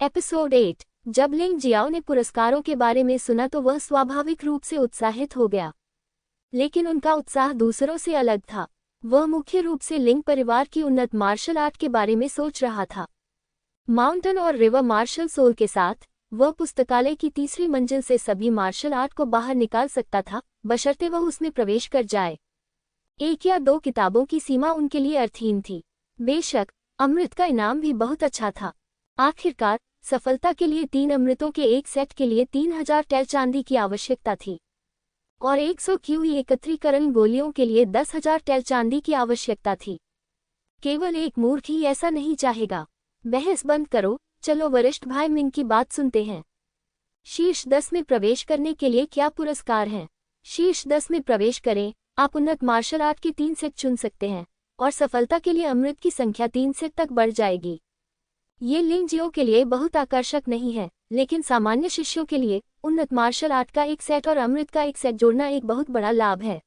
Episode 8। जब लिंग Xiao ने पुरस्कारों के बारे में सुना तो वह स्वाभाविक रूप से उत्साहित हो गया। लेकिन उनका उत्साह दूसरों से अलग था। वह मुख्य रूप से लिंग परिवार की उन्नत मार्शल आर्ट के बारे में सोच रहा था। माउंटेन और रिवर मार्शल सोल के साथ वह पुस्तकालय की तीसरी मंजिल से सभी मार्शल आर्ट को बाहर निकाल सकता था, बशर्ते वह उसमें प्रवेश कर जाए। 1 या 2 किताबों की सीमा उनके लिए अर्थहीन थी। बेशक अमृत का इनाम भी बहुत अच्छा था। आखिरकार सफलता के लिए 3 अमृतों के एक सेट के लिए 3000 टैल चांदी की आवश्यकता थी और 100 क्यूई एकत्रीकरण गोलियों के लिए 10,000 टैल चांदी की आवश्यकता थी। केवल एक मूर्ख ही ऐसा नहीं चाहेगा। बहस बंद करो, चलो वरिष्ठ भाई मिंग की बात सुनते हैं। शीर्ष 10 में प्रवेश करने के लिए क्या पुरस्कार हैं? शीर्ष 10 में प्रवेश करें, आप उन्नत मार्शल आर्ट के 3 सेट चुन सकते हैं और सफलता के लिए अमृत की संख्या 3 सेट तक बढ़ जाएगी। ये लिंग जियो के लिए बहुत आकर्षक नहीं है, लेकिन सामान्य शिष्यों के लिए उन्नत मार्शल आर्ट का एक सेट और अमृत का एक सेट जोड़ना एक बहुत बड़ा लाभ है।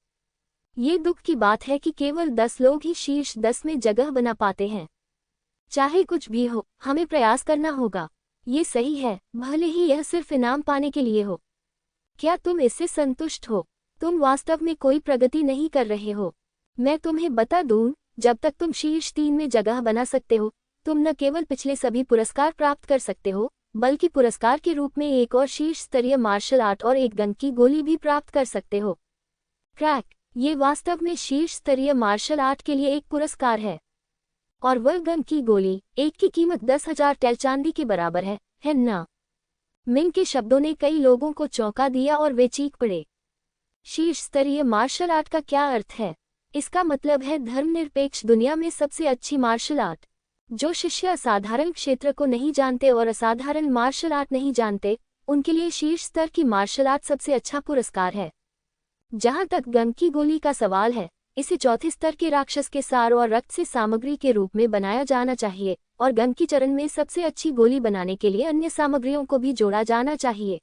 ये दुख की बात है कि केवल 10 लोग ही शीर्ष 10 में जगह बना पाते हैं। चाहे कुछ भी हो, हमें प्रयास करना होगा। ये सही है, भले ही यह सिर्फ इनाम पाने के लिए हो। क्या तुम इससे संतुष्ट हो? तुम वास्तव में कोई प्रगति नहीं कर रहे हो। मैं तुम्हें बता दूं, जब तक तुम शीर्ष 3 में जगह बना सकते हो, तुम न केवल पिछले सभी पुरस्कार प्राप्त कर सकते हो, बल्कि पुरस्कार के रूप में एक और शीर्ष स्तरीय मार्शल आर्ट और एक गन की गोली भी प्राप्त कर सकते हो। क्रैक, ये वास्तव में शीर्ष स्तरीय मार्शल आर्ट के लिए एक पुरस्कार है और वह गन की गोली, एक की कीमत 10,000 टैल चांदी के बराबर है ना? मिंग के शब्दों ने कई लोगों को चौंका दिया और वे चीख पड़े। शीर्ष स्तरीय मार्शल आर्ट का क्या अर्थ है? इसका मतलब है धर्मनिरपेक्ष दुनिया में सबसे अच्छी मार्शल आर्ट। जो शिष्य असाधारण क्षेत्र को नहीं जानते और असाधारण मार्शल आर्ट नहीं जानते, उनके लिए शीर्ष स्तर की मार्शल आर्ट सबसे अच्छा पुरस्कार है। जहां तक गन की गोली का सवाल है, इसे चौथे स्तर के राक्षस के सार और रक्त से सामग्री के रूप में बनाया जाना चाहिए और गन की चरण में सबसे अच्छी गोली बनाने के लिए अन्य सामग्रियों को भी जोड़ा जाना चाहिए।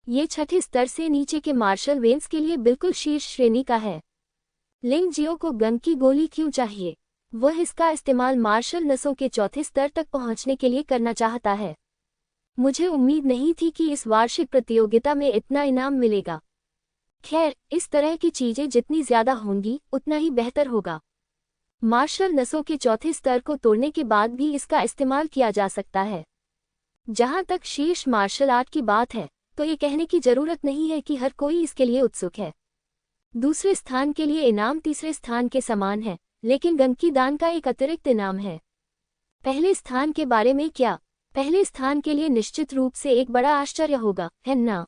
ये छठे स्तर से नीचे के मार्शल वेन्स के लिए बिल्कुल शीर्ष श्रेणी का है। लिंग जियो को गन की गोली क्यों चाहिए? वह इसका इस्तेमाल मार्शल नसों के चौथे स्तर तक पहुंचने के लिए करना चाहता है। मुझे उम्मीद नहीं थी कि इस वार्षिक प्रतियोगिता में इतना इनाम मिलेगा। खैर, इस तरह की चीजें जितनी ज्यादा होंगी उतना ही बेहतर होगा। मार्शल नसों के चौथे स्तर को तोड़ने के बाद भी इसका इस्तेमाल किया जा सकता है। जहां तक शीर्ष मार्शल आर्ट की बात है, तो ये कहने की जरूरत नहीं है कि हर कोई इसके लिए उत्सुक है। दूसरे स्थान के लिए इनाम तीसरे स्थान के समान है, लेकिन गन की दान का एक अतिरिक्त इनाम है। पहले स्थान के बारे में क्या? पहले स्थान के लिए निश्चित रूप से एक बड़ा आश्चर्य होगा, है ना?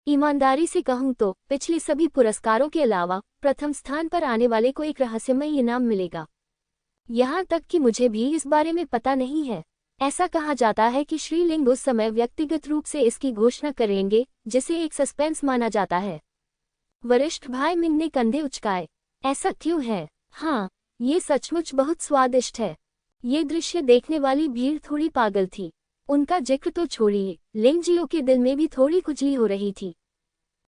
ईमानदारी से कहूं तो पिछले सभी पुरस्कारों के अलावा प्रथम स्थान पर आने वाले को एक रहस्यमय इनाम मिलेगा। यहां तक कि मुझे भी इस बारे में पता नहीं है। ऐसा कहा जाता है कि श्री लिंग उस समय व्यक्तिगत रूप से इसकी घोषणा करेंगे, जिसे एक सस्पेंस माना जाता है। वरिष्ठ भाई मिंग ने कंधे उचकाए। ऐसा क्यों है? हाँ, ये सचमुच बहुत स्वादिष्ट है। ये दृश्य देखने वाली भीड़ थोड़ी पागल थी। उनका जिक्र तो छोड़िए, लिंग जियो के दिल में भी थोड़ी खुजली हो रही थी।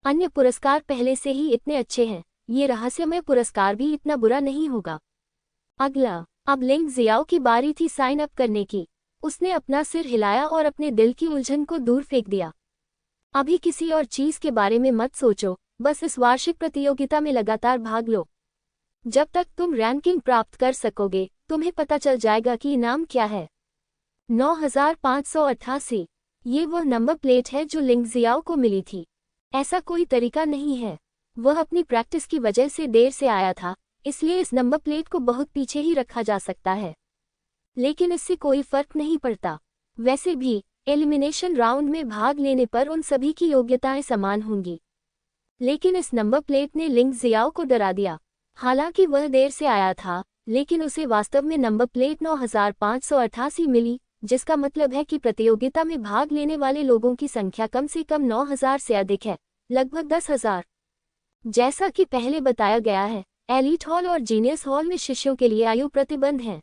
अन्य पुरस्कार पहले से ही इतने अच्छे हैं, ये रहस्यमय पुरस्कार भी इतना बुरा नहीं होगा। अगला, अब लिंग जियाओ की बारी थी साइन अप करने की। उसने अपना सिर हिलाया और अपने दिल की उलझन को दूर फेंक दिया। अभी किसी और चीज के बारे में मत सोचो, बस इस वार्षिक प्रतियोगिता में लगातार भाग लो। जब तक तुम रैंकिंग प्राप्त कर सकोगे, तुम्हें पता चल जाएगा कि इनाम क्या है। 9588। ये वह नंबर प्लेट है जो लिंग जियाओ को मिली थी। ऐसा कोई तरीका नहीं है। वह अपनी प्रैक्टिस की वजह से देर से आया था, इसलिए इस नंबर प्लेट को बहुत पीछे ही रखा जा सकता है। लेकिन इससे कोई फर्क नहीं पड़ता। वैसे भी एलिमिनेशन राउंड में भाग लेने पर उन सभी की योग्यताएं समान होंगी। लेकिन इस नंबर प्लेट ने लिंग जियाओ को डरा दिया। हालांकि वह देर से आया था, लेकिन उसे वास्तव में नंबर प्लेट 9588 मिली, जिसका मतलब है कि प्रतियोगिता में भाग लेने वाले लोगों की संख्या कम से कम 9000 से अधिक है, लगभग 10,000। जैसा कि पहले बताया गया है, एलीट हॉल और जीनियस हॉल में शिष्यों के लिए आयु प्रतिबंध है।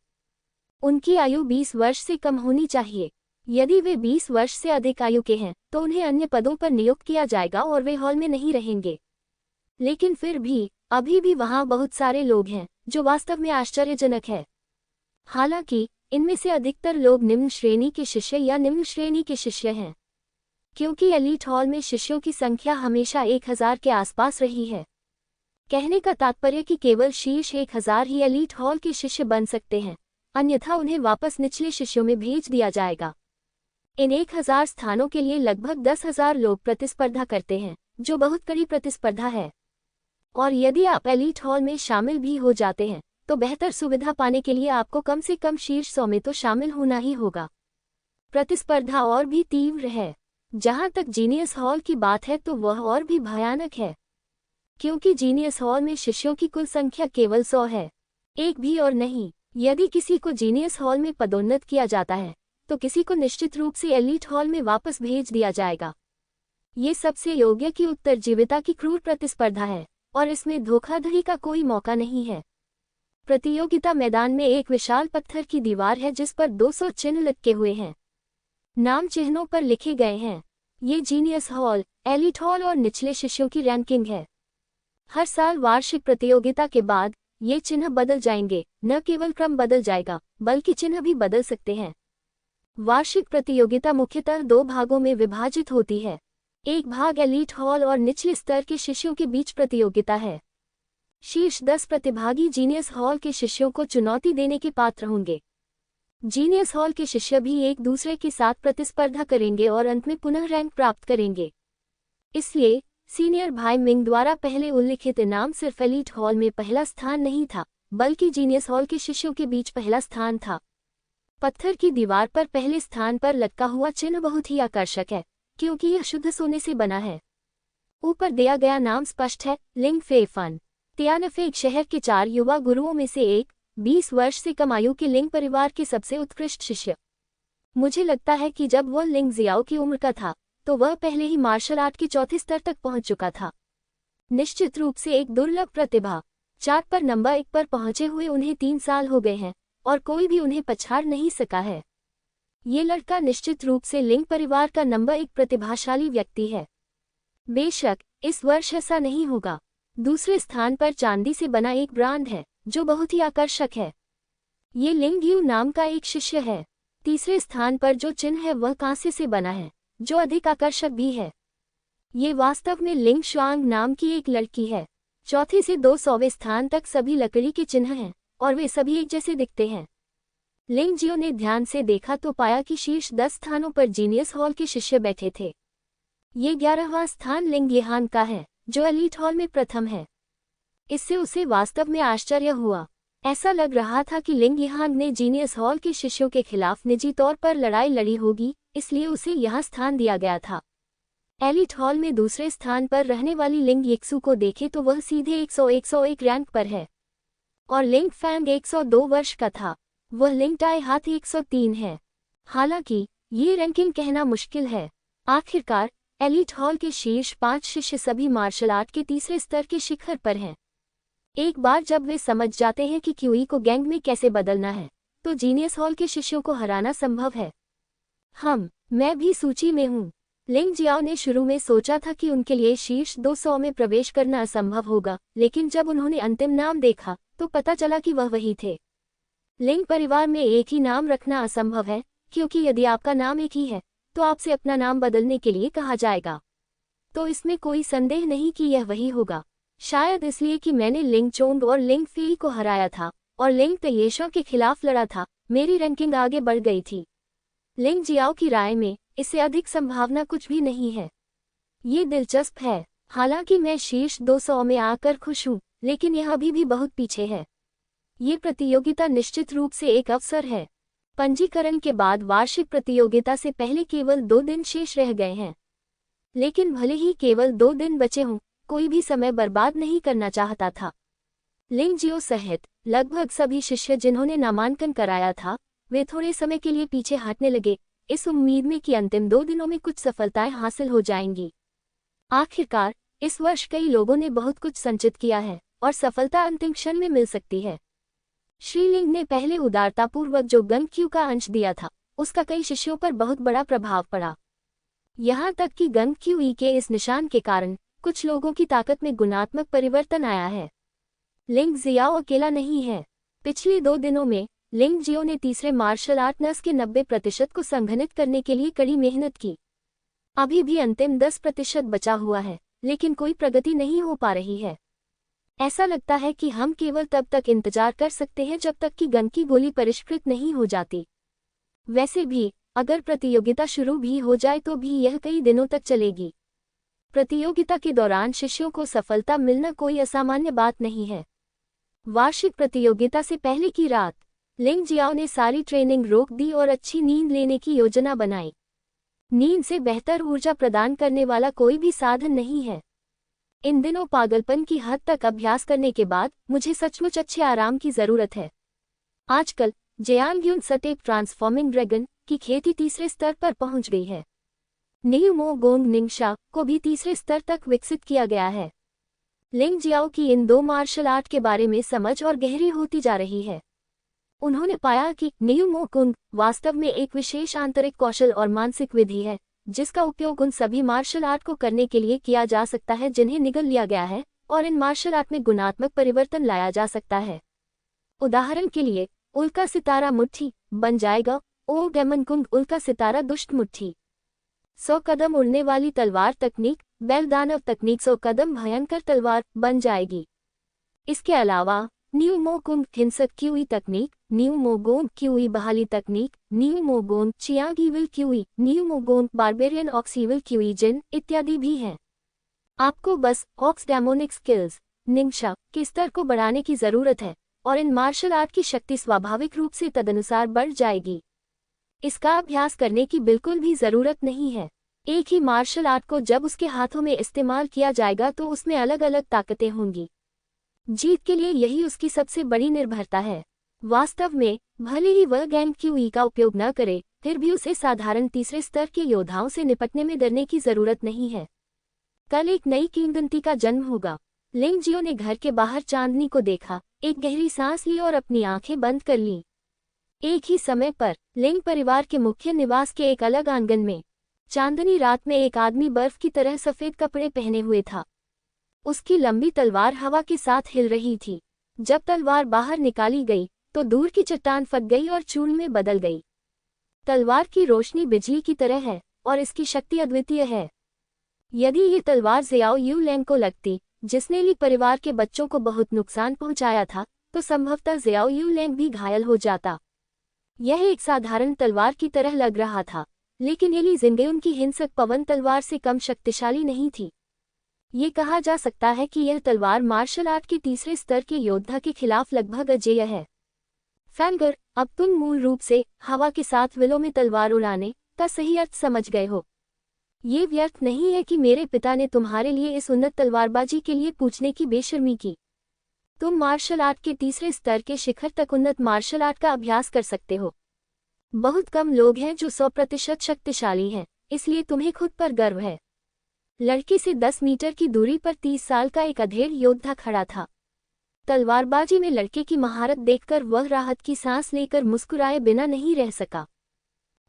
उनकी आयु 20 वर्ष से कम होनी चाहिए। यदि वे 20 वर्ष से अधिक आयु के हैं, तो उन्हें अन्य पदों पर नियुक्त किया जाएगा और वे हॉल में नहीं रहेंगे। लेकिन फिर भी अभी भी वहां बहुत सारे लोग हैं, जो वास्तव में आश्चर्यजनक है। हालांकि इनमें से अधिकतर लोग निम्न श्रेणी के शिष्य या निम्न श्रेणी के शिष्य हैं, क्योंकि एलीट हॉल में शिष्यों की संख्या हमेशा 1000 के आसपास रही है। कहने का तात्पर्य कि केवल शीर्ष 1000 ही एलीट हॉल के शिष्य बन सकते हैं, अन्यथा उन्हें वापस निचले शिष्यों में भेज दिया जाएगा। इन 1000 स्थानों के लिए लगभग 10,000 लोग प्रतिस्पर्धा करते हैं, जो बहुत कड़ी प्रतिस्पर्धा है। और यदि आप एलीट हॉल में शामिल भी हो जाते हैं तो बेहतर सुविधा पाने के लिए आपको कम से कम शीर्ष 100 में तो शामिल होना ही होगा। प्रतिस्पर्धा और भी तीव्र है। जहां तक जीनियस हॉल की बात है तो वह और भी भयानक है, क्योंकि जीनियस हॉल में शिष्यों की कुल संख्या केवल 100 है, एक भी और नहीं। यदि किसी को जीनियस हॉल में पदोन्नत किया जाता है तो किसी को निश्चित रूप से एलीट हॉल में वापस भेज दिया जाएगा। ये सबसे योग्य की उत्तरजीविता की क्रूर प्रतिस्पर्धा है और इसमें धोखाधड़ी का कोई मौका नहीं है। प्रतियोगिता मैदान में एक विशाल पत्थर की दीवार है जिस पर 200 चिन्ह लटके हुए हैं। नाम चिन्हों पर लिखे गए हैं। ये जीनियस हॉल, एलीट हॉल और निचले शिष्यों की रैंकिंग है। हर साल वार्षिक प्रतियोगिता के बाद ये चिन्ह बदल जाएंगे। न केवल क्रम बदल जाएगा बल्कि चिन्ह भी बदल सकते हैं। वार्षिक प्रतियोगिता मुख्यतः 2 भागों में विभाजित होती है। एक भाग एलीट हॉल और निचले स्तर के शिष्यों के बीच प्रतियोगिता है। शीर्ष 10 प्रतिभागी जीनियस हॉल के शिष्यों को चुनौती देने के पात्र होंगे। जीनियस हॉल के शिष्य भी एक दूसरे के साथ प्रतिस्पर्धा करेंगे और अंत में पुनः रैंक प्राप्त करेंगे। इसलिए सीनियर भाई मिंग द्वारा पहले उल्लिखित इनाम सिर्फ एलीट हॉल में पहला स्थान नहीं था, बल्कि जीनियस हॉल के शिष्यों के बीच पहला स्थान था। पत्थर की दीवार पर पहले स्थान पर लटका हुआ चिन्ह बहुत ही आकर्षक है, क्योंकि यह शुद्ध सोने से बना है। ऊपर दिया गया नाम स्पष्ट है, लिंग फे फन। तियानफेग शहर के 4 युवा गुरुओं में से एक, 20 वर्ष से कम आयु के लिंग परिवार के सबसे उत्कृष्ट शिष्य। मुझे लगता है कि जब वह लिंग जियाओ की उम्र का था तो वह पहले ही मार्शल आर्ट के चौथे स्तर तक पहुंच चुका था। निश्चित रूप से एक दुर्लभ प्रतिभा। चार्ट पर नंबर 1 पर पहुंचे हुए उन्हें 3 साल हो गए हैं और कोई भी उन्हें पछाड़ नहीं सका है। ये लड़का निश्चित रूप से लिंग परिवार का नंबर 1 प्रतिभाशाली व्यक्ति है। बेशक इस वर्ष ऐसा नहीं होगा। दूसरे स्थान पर चांदी से बना एक ब्रांड है जो बहुत ही आकर्षक है। ये लिंग यू नाम का एक शिष्य है। तीसरे स्थान पर जो चिन्ह है वह कांसे से बना है, जो अधिक आकर्षक भी है। ये वास्तव में लिंग शुआंग नाम की एक लड़की है। चौथे से 200वें स्थान तक सभी लकड़ी के चिन्ह हैं और वे सभी एक जैसे दिखते हैं। लिंग जियो ने ध्यान से देखा तो पाया कि शीर्ष 10 स्थानों पर जीनियस हॉल के शिष्य बैठे थे। ये 11वां स्थान लिंग येहान का है, जो एलीट हॉल में प्रथम है। इससे उसे वास्तव में आश्चर्य हुआ। ऐसा लग रहा था कि लिंग येहान ने जीनियस हॉल के शिष्यों के खिलाफ निजी तौर पर लड़ाई लड़ी होगी, इसलिए उसे यहाँ स्थान दिया गया था। एलीट हॉल में दूसरे स्थान पर रहने वाली लिंग येक्सू को देखे तो वह सीधे 101 रैंक पर है और लिंग फैंग 102 वर्ष का था। वह लिंग टाई हाथ 103 है। हालांकि ये रैंकिंग कहना मुश्किल है। आखिरकार एलीट हॉल के शीर्ष 5 शिष्य सभी मार्शल आर्ट के तीसरे स्तर के शिखर पर हैं। एक बार जब वे समझ जाते हैं कि क्यूई को गैंग में कैसे बदलना है तो जीनियस हॉल के शिष्यों को हराना संभव है। मैं भी सूची में हूँ। लिंग जियाओ ने शुरू में सोचा था कि उनके लिए शीर्ष 200 में प्रवेश करना असंभव होगा, लेकिन जब उन्होंने अंतिम नाम देखा तो पता चला कि वह वही थे। लिंग परिवार में एक ही नाम रखना असंभव है, क्योंकि यदि आपका नाम एक ही है तो आपसे अपना नाम बदलने के लिए कहा जाएगा। तो इसमें कोई संदेह नहीं कि यह वही होगा। शायद इसलिए कि मैंने लिंग चोंग और लिंग फेई को हराया था और लिंग तयेशो के खिलाफ लड़ा था, मेरी रैंकिंग आगे बढ़ गई थी। लिंग जियाओ की राय में इससे अधिक संभावना कुछ भी नहीं है। ये दिलचस्प है। हालांकि मैं शीर्ष 200 में आकर खुश हूँ, लेकिन यह अभी भी बहुत पीछे है। ये प्रतियोगिता निश्चित रूप से एक अवसर है। पंजीकरण के बाद वार्षिक प्रतियोगिता से पहले केवल 2 दिन शेष रह गए हैं। लेकिन भले ही केवल 2 दिन बचे हों, कोई भी समय बर्बाद नहीं करना चाहता था। लिंग जियो सहित लगभग सभी शिष्य जिन्होंने नामांकन कराया था, वे थोड़े समय के लिए पीछे हटने लगे, इस उम्मीद में कि अंतिम 2 दिनों में कुछ सफलताएं हासिल हो जाएंगी। आखिरकार इस वर्ष कई लोगों ने बहुत कुछ संचित किया है और सफलता अंतिम क्षण में मिल सकती है। श्रीलिंग ने पहले उदारतापूर्वक जो गंग क्यू का अंश दिया था, उसका कई शिष्यों पर बहुत बड़ा प्रभाव पड़ा। यहाँ तक कि गंग क्यू के इस निशान के कारण कुछ लोगों की ताकत में गुणात्मक परिवर्तन आया है। लिंग जियाओ अकेला नहीं है। पिछले 2 दिनों में लिंग जियो ने तीसरे मार्शल आर्ट नस के 90% को संघनित करने के लिए कड़ी मेहनत की। अभी भी अंतिम 10% बचा हुआ है, लेकिन कोई प्रगति नहीं हो पा रही है। ऐसा लगता है कि हम केवल तब तक इंतजार कर सकते हैं जब तक कि गन की गोली परिष्कृत नहीं हो जाती। वैसे भी अगर प्रतियोगिता शुरू भी हो जाए तो भी यह कई दिनों तक चलेगी। प्रतियोगिता के दौरान शिष्यों को सफलता मिलना कोई असामान्य बात नहीं है। वार्षिक प्रतियोगिता से पहले की रात लिंग जियाओ ने सारी ट्रेनिंग रोक दी और अच्छी नींद लेने की योजना बनाई। नींद से बेहतर ऊर्जा प्रदान करने वाला कोई भी साधन नहीं है। इन दिनों पागलपन की हद तक अभ्यास करने के बाद मुझे सचमुच अच्छे आराम की जरूरत है। आजकल जेयांग्यून सटेप ट्रांसफॉर्मिंग ड्रैगन की खेती तीसरे स्तर पर पहुंच गई है। न्यू मो गोंग निंगशा को भी तीसरे स्तर तक विकसित किया गया है। लिंग जियाओ की इन दो मार्शल आर्ट के बारे में समझ और गहरी होती जा रही है। उन्होंने पाया कि न्यू मो गोंग वास्तव में एक विशेष आंतरिक कौशल और मानसिक विधि है, जिसका उपयोग उन सभी मार्शल आर्ट को करने के लिए किया जा सकता है जिन्हें निगल लिया गया है, और इन मार्शल आर्ट में गुणात्मक परिवर्तन लाया जा सकता है। उदाहरण के लिए उल्का सितारा मुट्ठी बन जाएगा, ओ डेमन कुंग उल्का सितारा दुष्ट मुट्ठी। 100 कदम उड़ने वाली तलवार तकनीक बैल दानव तकनीक 100 कदम भयंकर तलवार बन जाएगी। इसके अलावा न्यू मो कुंग हिंसक क्यूई तकनीक, न्यू मो गोन क्यूई बहाली तकनीक, न्यू मो गोन चियांग ईविल क्यूई, न्यू मो गोन बारबेरियन ऑक्स ईविल क्यूई जिन इत्यादि भी हैं। आपको बस ऑक्स डेमोनिक स्किल्स निंगशा के स्तर को बढ़ाने की जरूरत है, और इन मार्शल आर्ट की शक्ति स्वाभाविक रूप से तदनुसार बढ़ जाएगी। इसका अभ्यास करने की बिल्कुल भी जरूरत नहीं है। एक ही मार्शल आर्ट को जब उसके हाथों में इस्तेमाल किया जाएगा तो उसमें अलग अलग ताकतें होंगी। जीत के लिए यही उसकी सबसे बड़ी निर्भरता है। वास्तव में भले ही वह गैंग क्यूई का उपयोग न करे, फिर भी उसे साधारण तीसरे स्तर के योद्धाओं से निपटने में डरने की जरूरत नहीं है। कल एक नई किंवदंती का जन्म होगा। लिंग जियो ने घर के बाहर चांदनी को देखा, एक गहरी सांस ली और अपनी आंखें बंद कर लीं। एक ही समय पर लिंग परिवार के मुख्य निवास के एक अलग आंगन में चांदनी रात में एक आदमी बर्फ की तरह सफेद कपड़े पहने हुए था। उसकी लंबी तलवार हवा के साथ हिल रही थी। जब तलवार बाहर निकाली गई तो दूर की चट्टान फट गई और चूर्ण में बदल गई। तलवार की रोशनी बिजली की तरह है और इसकी शक्ति अद्वितीय है। यदि ये तलवार ज़ियाओ यू लैंग को लगती, जिसने ली परिवार के बच्चों को बहुत नुकसान पहुंचाया था, तो संभवतः ज़ियाओ यू लैंग भी घायल हो जाता। यह एक साधारण तलवार की तरह लग रहा था, लेकिन येली जिंगेउन की हिंसक पवन तलवार से कम शक्तिशाली नहीं थी। ये कहा जा सकता है कि यह तलवार मार्शल आर्ट के तीसरे स्तर के योद्धा के खिलाफ लगभग अजेय है। फैंगर, अब तुम मूल रूप से हवा के साथ विलों में तलवार उड़ाने का सही अर्थ समझ गए हो। ये व्यर्थ नहीं है कि मेरे पिता ने तुम्हारे लिए इस उन्नत तलवारबाजी के लिए पूछने की बेशर्मी की। तुम मार्शल आर्ट के तीसरे स्तर के शिखर तक उन्नत मार्शल आर्ट का अभ्यास कर सकते हो। बहुत कम लोग हैं जो 100% शक्तिशाली हैं, इसलिए तुम्हें खुद पर गर्व है। लड़की से 10 मीटर की दूरी पर 30 साल का एक अधेड़ योद्धा खड़ा था। तलवारबाजी में लड़के की महारत देखकर वह राहत की सांस लेकर मुस्कुराए बिना नहीं रह सका।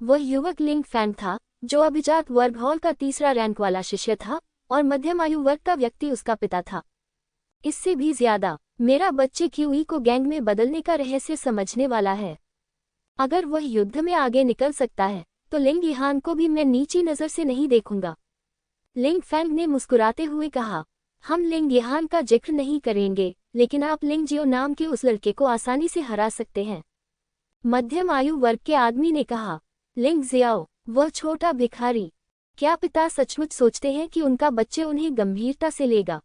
वह युवक लिंग फैंग था, जो अभिजात वर्ग हॉल का तीसरा रैंक वाला शिष्य था, और मध्यम आयु वर्ग का व्यक्ति उसका पिता था। इससे भी ज्यादा, मेरा बच्चे क्यूई को गैंग में बदलने का रहस्य समझने वाला है। अगर वह युद्ध में आगे निकल सकता है, तो लिंग यहान को भी मैं नीची नजर से नहीं देखूंगा। लिंग फैंग ने मुस्कुराते हुए कहा, हम लिंग यहान का जिक्र नहीं करेंगे, लेकिन आप लिंग जियो नाम के उस लड़के को आसानी से हरा सकते हैं। मध्यम आयु वर्ग के आदमी ने कहा, लिंग जियाओ, वह छोटा भिखारी। क्या पिता सचमुच सोचते हैं कि उनका बच्चे उन्हें गंभीरता से लेगा?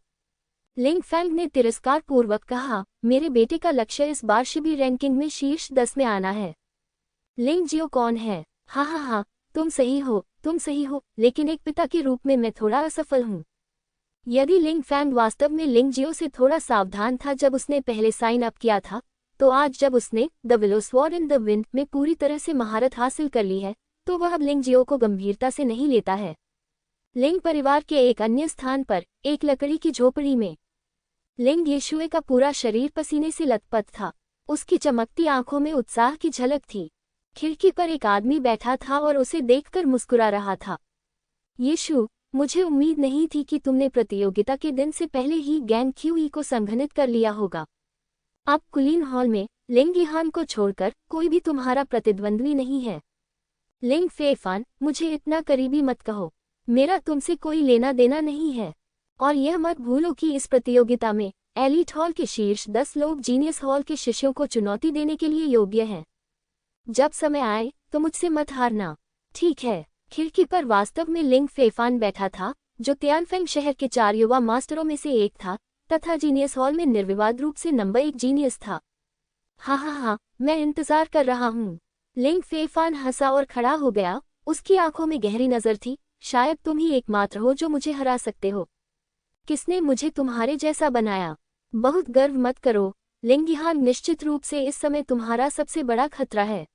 लिंग फैंग ने तिरस्कार पूर्वक कहा, मेरे बेटे का लक्ष्य इस बार शिबी रैंकिंग में शीर्ष 10 में आना है। लिंग जियो कौन है? हाँ, तुम सही हो, लेकिन एक पिता के रूप में मैं थोड़ा असफल हूँ। यदि लिंग फैंग वास्तव में लिंग जियो से थोड़ा सावधान था जब उसने पहले साइन अप किया था, तो आज जब उसने the willow sword in the wind में पूरी तरह से महारत हासिल कर ली है, तो वह अब लिंग जियो को गंभीरता से नहीं लेता है। लिंग परिवार के एक अन्य स्थान पर, एक लकड़ी की झोपड़ी में, लिंग येशुए का पूरा शरीर पसीने से लथपथ था। उसकी चमकती आंखों में उत्साह की झलक थी। खिड़की पर एक आदमी बैठा था और उसे देखकर मुस्कुरा रहा था। येशु, मुझे उम्मीद नहीं थी कि तुमने प्रतियोगिता के दिन से पहले ही गैंग क्यूई को संघनित कर लिया होगा। अब कुलीन हॉल में लिंग यहान को छोड़कर कोई भी तुम्हारा प्रतिद्वंद्वी नहीं है। लिंग फेफान, मुझे इतना करीबी मत कहो, मेरा तुमसे कोई लेना देना नहीं है। और यह मत भूलो कि इस प्रतियोगिता में एलीट हॉल के शीर्ष 10 लोग जीनियस हॉल के शिष्यों को चुनौती देने के लिए योग्य हैं। जब समय आए तो मुझसे मत हारना, ठीक है? खिड़की पर वास्तव में लिंग फेफान बैठा था, जो तियानफेंग शहर के 4 युवा मास्टरों में से एक था तथा जीनियस हॉल में निर्विवाद रूप से नंबर 1 जीनियस था। हाँ, मैं इंतजार कर रहा हूँ। लिंग फेफान हंसा और खड़ा हो गया। उसकी आंखों में गहरी नजर थी। शायद तुम ही एकमात्र हो जो मुझे हरा सकते हो। किसने मुझे तुम्हारे जैसा बनाया? बहुत गर्व मत करो, लिंग यहान निश्चित रूप से इस समय तुम्हारा सबसे बड़ा खतरा है।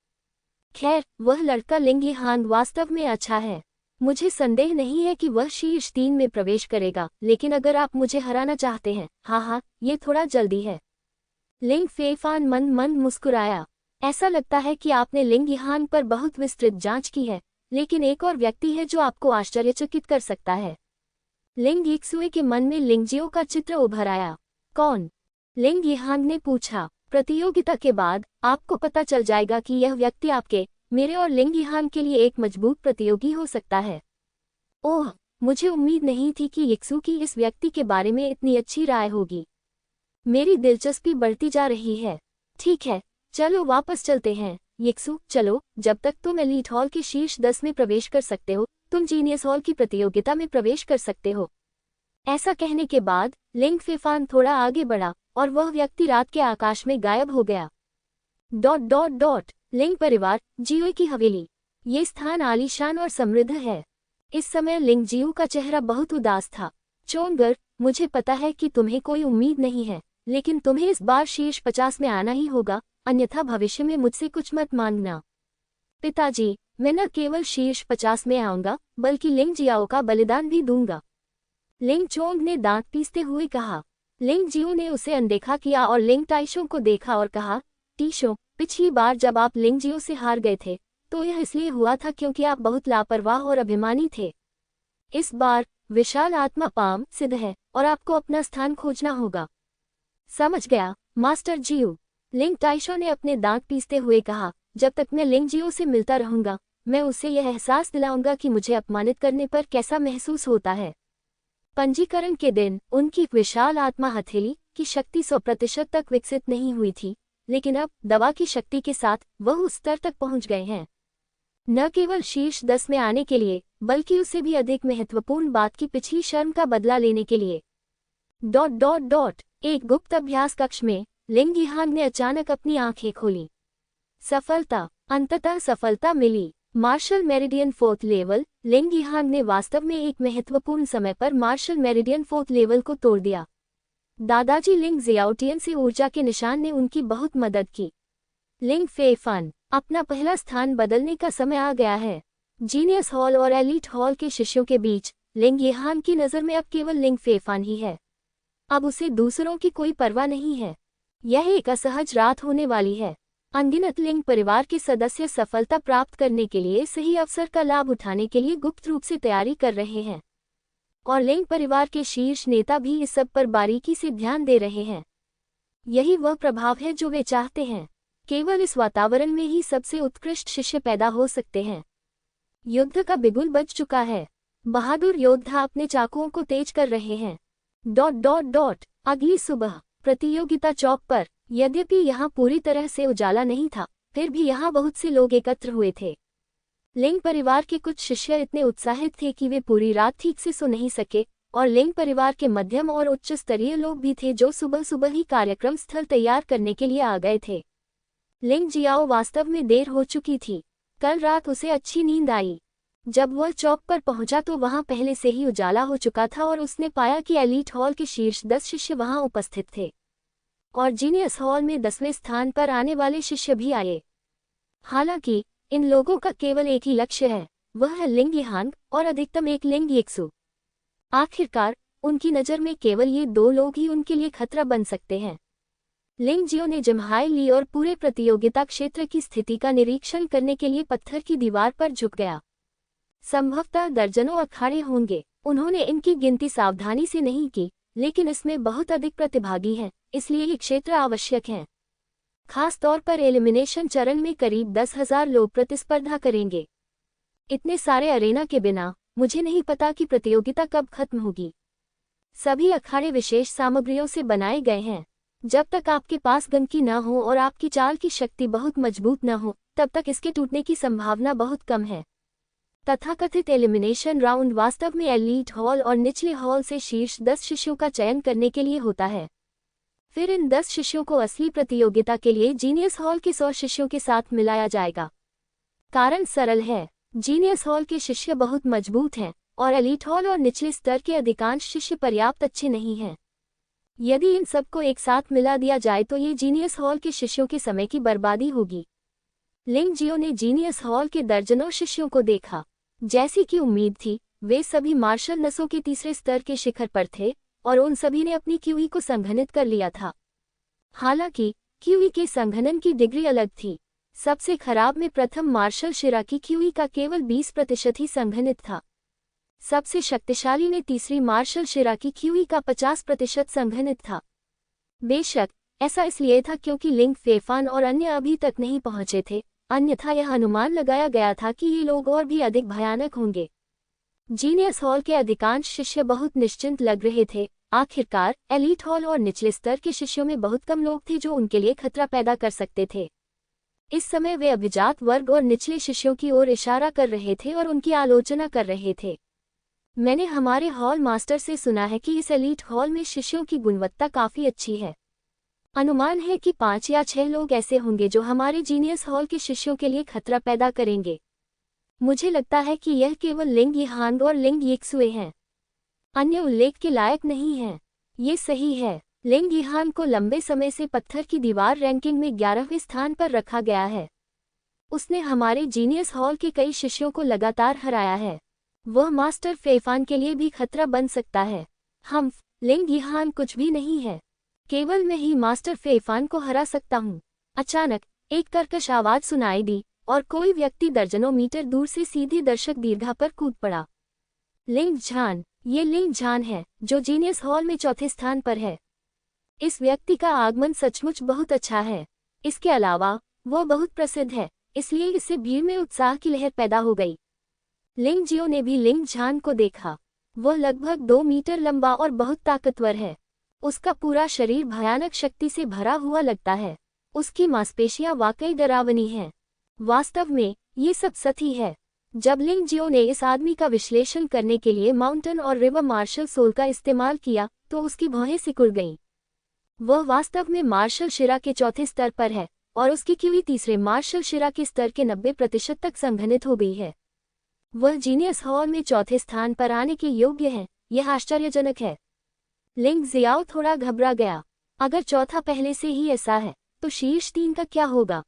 खैर, वह लड़का लिंग यहान वास्तव में अच्छा है। मुझे संदेह नहीं है कि वह शीर्ष 3 में प्रवेश करेगा, लेकिन अगर आप मुझे हराना चाहते हैं, हाँ, ये थोड़ा जल्दी है। लिंग फेफान मन मुस्कुराया। ऐसा लगता है कि आपने लिंग यहान पर बहुत विस्तृत जांच की है, लेकिन एक और व्यक्ति है जो आपको आश्चर्यचकित कर सकता है। लिंग यिक्सुए के मन में लिंगजियो का चित्र उभर आया। कौन? लिंग यहान ने पूछा। प्रतियोगिता के बाद आपको पता चल जाएगा कि यह व्यक्ति आपके, मेरे और लिंग यहान के लिए एक मजबूत प्रतियोगी हो सकता है। ओह, मुझे उम्मीद नहीं थी कि यिक्सु की इस व्यक्ति के बारे में इतनी अच्छी राय होगी। मेरी दिलचस्पी बढ़ती जा रही है। ठीक है, चलो वापस चलते हैं। यिक्सु, चलो, जब तक तुम एलीट हॉल के शीर्ष 10 में प्रवेश कर सकते हो, तुम जीनियस हॉल की प्रतियोगिता में प्रवेश कर सकते हो। ऐसा कहने के बाद लिंग फेफान थोड़ा आगे बढ़ा और वह व्यक्ति रात के आकाश में गायब हो गया। ... लिंग परिवार, जियो की हवेली। ये स्थान आलीशान और समृद्ध है। इस समय लिंग जियो का चेहरा बहुत उदास था। चोंगर, मुझे पता है कि तुम्हें कोई उम्मीद नहीं है, लेकिन तुम्हें इस बार शीर्ष 50 में आना ही होगा, अन्यथा भविष्य में मुझसे कुछ मत मांगना। पिताजी, मैं न केवल शीर्ष 50 में आऊंगा, बल्कि लिंग जियाओ का बलिदान भी दूंगा। लिंग चोंग ने दांत पीसते हुए कहा। लिंग जियो ने उसे अनदेखा किया और लिंग टाइशो को देखा और कहा, टीशो, पिछली बार जब आप लिंग जियो से हार गए थे, तो यह इसलिए हुआ था क्योंकि आप बहुत लापरवाह और अभिमानी थे। इस बार विशाल आत्मा पाम सिद्ध है और आपको अपना स्थान खोजना होगा। समझ गया, मास्टर जियो। लिंग टाइशो ने अपने दांत पीसते हुए कहा, जब तक मैं लिंग जियो से मिलता रहूंगा, मैं उसे यह एहसास दिलाऊंगा कि मुझे अपमानित करने पर कैसा महसूस होता है। पंजीकरण के दिन उनकी विशाल आत्मा हथेली की शक्ति 100% तक विकसित नहीं हुई थी, लेकिन अब दवा की शक्ति के साथ वह उस स्तर तक पहुंच गए हैं। न केवल शीर्ष 10 में आने के लिए, बल्कि उससे भी अधिक महत्वपूर्ण बात की पिछली शर्म का बदला लेने के लिए। ... एक गुप्त अभ्यास कक्ष में लिंग यहान ने अचानक अपनी आंखें खोली। सफलता, अंततः सफलता मिली। Martial meridian 4th level. लिंग यहान ने वास्तव में एक महत्वपूर्ण समय पर मार्शल मेरिडियन 4th लेवल को तोड़ दिया। दादाजी लिंग जियाओटियन से ऊर्जा के निशान ने उनकी बहुत मदद की। लिंग फेफान, अपना पहला स्थान बदलने का समय आ गया है। जीनियस हॉल और एलीट हॉल के शिष्यों के बीच लिंग यहान की नज़र में अब केवल लिंग फेफान ही है। अब उसे दूसरों की कोई परवाह नहीं है। यह एक असहज रात होने वाली है। अनगिनत लिंग परिवार के सदस्य सफलता प्राप्त करने के लिए सही अवसर का लाभ उठाने के लिए गुप्त रूप से तैयारी कर रहे हैं, और लिंग परिवार के शीर्ष नेता भी इस सब पर बारीकी से ध्यान दे रहे हैं। यही वह प्रभाव है जो वे चाहते हैं। केवल इस वातावरण में ही सबसे उत्कृष्ट शिष्य पैदा हो सकते हैं। युद्ध का बिगुल बज चुका है। बहादुर योद्धा अपने चाकुओं को तेज कर रहे हैं। ... अगली सुबह प्रतियोगिता चौक पर, यद्यपि यहाँ पूरी तरह से उजाला नहीं था, फिर भी यहाँ बहुत से लोग एकत्र हुए थे। लिंग परिवार के कुछ शिष्य इतने उत्साहित थे कि वे पूरी रात ठीक से सो नहीं सके, और लिंग परिवार के मध्यम और उच्च स्तरीय लोग भी थे जो सुबह सुबह ही कार्यक्रम स्थल तैयार करने के लिए आ गए थे। लिंग जियाओ वास्तव में देर हो चुकी थी। कल रात उसे अच्छी नींद आई। जब वह चौक पर पहुंचा तो वहां पहले से ही उजाला हो चुका था और उसने पाया कि एलीट हॉल के शीर्ष 10 शिष्य वहां उपस्थित थे, और जीनियस हॉल में 10वें स्थान पर आने वाले शिष्य भी आए। हालांकि इन लोगों का केवल एक ही लक्ष्य है, वह है लिंग यहान और अधिकतम एक लिंग यिक्सु। आखिरकार उनकी नज़र में केवल ये 2 लोग ही उनके लिए खतरा बन सकते हैं। लिंग जियो ने जम्हाई ली और पूरे प्रतियोगिता क्षेत्र की स्थिति का निरीक्षण करने के लिए पत्थर की दीवार पर झुक गया। संभवतः दर्जनों अखाड़े होंगे। उन्होंने इनकी गिनती सावधानी से नहीं की, लेकिन इसमें बहुत अधिक प्रतिभागी हैं, इसलिए ये क्षेत्र आवश्यक है। खास तौर पर एलिमिनेशन चरण में करीब 10,000 लोग प्रतिस्पर्धा करेंगे। इतने सारे अरेना के बिना मुझे नहीं पता कि प्रतियोगिता कब खत्म होगी। सभी अखाड़े विशेष सामग्रियों से बनाए गए हैं। जब तक आपके पास गंदगी न हो और आपकी चाल की शक्ति बहुत मजबूत न हो, तब तक इसके टूटने की संभावना बहुत कम है। तथाकथित एलिमिनेशन राउंड वास्तव में एलीट हॉल और निचले हॉल से शीर्ष 10 शिष्यों का चयन करने के लिए होता है। फिर इन 10 शिष्यों को असली प्रतियोगिता के लिए जीनियस हॉल के 100 शिष्यों के साथ मिलाया जाएगा। कारण सरल है, जीनियस हॉल के शिष्य बहुत मजबूत हैं और एलीट हॉल और निचले स्तर के अधिकांश शिष्य पर्याप्त अच्छे नहीं हैं। यदि इन सबको एक साथ मिला दिया जाए तो ये जीनियस हॉल के शिष्यों के समय की बर्बादी होगी। लिंग जियो ने जीनियस हॉल के दर्जनों शिष्यों को देखा। जैसी कि उम्मीद थी, वे सभी मार्शल नसों के तीसरे स्तर के शिखर पर थे और उन सभी ने अपनी क्यूई को संघनित कर लिया था। हालांकि क्यूई के संघनन की डिग्री अलग थी। सबसे खराब में प्रथम मार्शल शिरा की क्यूई का केवल 20% ही संघनित था। सबसे शक्तिशाली ने तीसरी मार्शल शिरा की क्यूई का 50% संघनित था। बेशक ऐसा इसलिए था क्योंकि लिंग फेफान और अन्य अभी तक नहीं पहुंचे थे, अन्यथा यह अनुमान लगाया गया था कि ये लोग और भी अधिक भयानक होंगे। जीनियस हॉल के अधिकांश शिष्य बहुत निश्चिंत लग रहे थे। आखिरकार एलीट हॉल और निचले स्तर के शिष्यों में बहुत कम लोग थे जो उनके लिए खतरा पैदा कर सकते थे। इस समय वे अभिजात वर्ग और निचले शिष्यों की ओर इशारा कर रहे थे और उनकी आलोचना कर रहे थे। मैंने हमारे हॉल मास्टर से सुना है कि इस एलीट हॉल में शिष्यों की गुणवत्ता काफी अच्छी है। अनुमान है कि 5 या 6 लोग ऐसे होंगे जो हमारे जीनियस हॉल के शिष्यों के लिए खतरा पैदा करेंगे। मुझे लगता है कि यह केवल लिंग यिहांग और लिंग यिक्सुए हैं। अन्य उल्लेख के लायक नहीं हैं। ये सही है, लिंग यिहांग को लंबे समय से पत्थर की दीवार रैंकिंग में 11वें स्थान पर रखा गया है। उसने हमारे जीनियस हॉल के कई शिष्यों को लगातार हराया है। वह मास्टर फेफान के लिए भी खतरा बन सकता है। हम लिंग यिहांग कुछ भी नहीं है। केवल मैं ही मास्टर फेफान को हरा सकता हूँ। अचानक एक कर्कश आवाज सुनाई दी और कोई व्यक्ति दर्जनों मीटर दूर से सीधी दर्शक दीर्घा पर कूद पड़ा। लिंग झान, ये लिंग झान है जो जीनियस हॉल में चौथे स्थान पर है। इस व्यक्ति का आगमन सचमुच बहुत अच्छा है। इसके अलावा वह बहुत प्रसिद्ध है, इसलिए इससे भीड़ में उत्साह की लहर पैदा हो गई। लिंग जियो ने भी लिंग झान को देखा। वह लगभग 2 मीटर लंबा और बहुत ताकतवर है। उसका पूरा शरीर भयानक शक्ति से भरा हुआ लगता है। उसकी मांसपेशियां वाकई डरावनी हैं। वास्तव में ये सब सच ही है। जब लिंग जियो ने इस आदमी का विश्लेषण करने के लिए माउंटेन और रिवर मार्शल सोल का इस्तेमाल किया तो उसकी भौहें सिकुड़ गईं। वह वास्तव में मार्शल शिरा के चौथे स्तर पर है और उसकी क्यूई तीसरे मार्शल शिरा के स्तर के 90% तक संघनित हो गई है। वह जीनियस हॉल में चौथे स्थान पर आने के योग्य है। यह आश्चर्यजनक है। लिंग जियाओ थोड़ा घबरा गया। अगर चौथा पहले से ही ऐसा है तो शीर्ष 3 का क्या होगा?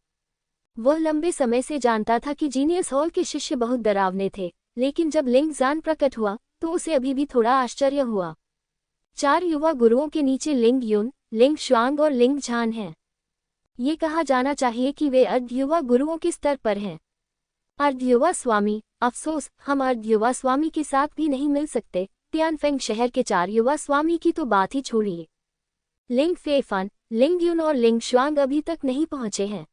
वह लंबे समय से जानता था कि जीनियस हॉल के शिष्य बहुत डरावने थे, लेकिन जब लिंग जान प्रकट हुआ तो उसे अभी भी थोड़ा आश्चर्य हुआ। 4 युवा गुरुओं के नीचे लिंग युन, लिंग शुआंग और लिंग झान हैं। ये कहा जाना चाहिए कि वे अर्ध युवा गुरुओं के स्तर पर हैं। अर्ध युवा स्वामी, अफसोस हम अर्ध युवा स्वामी के साथ भी नहीं मिल सकते। तियानफेंग शहर के 4 युवा स्वामी की तो बात ही छोड़िए। लिंग फेफान, लिंग युन और लिंग शुआंग अभी तक नहीं पहुंचे हैं।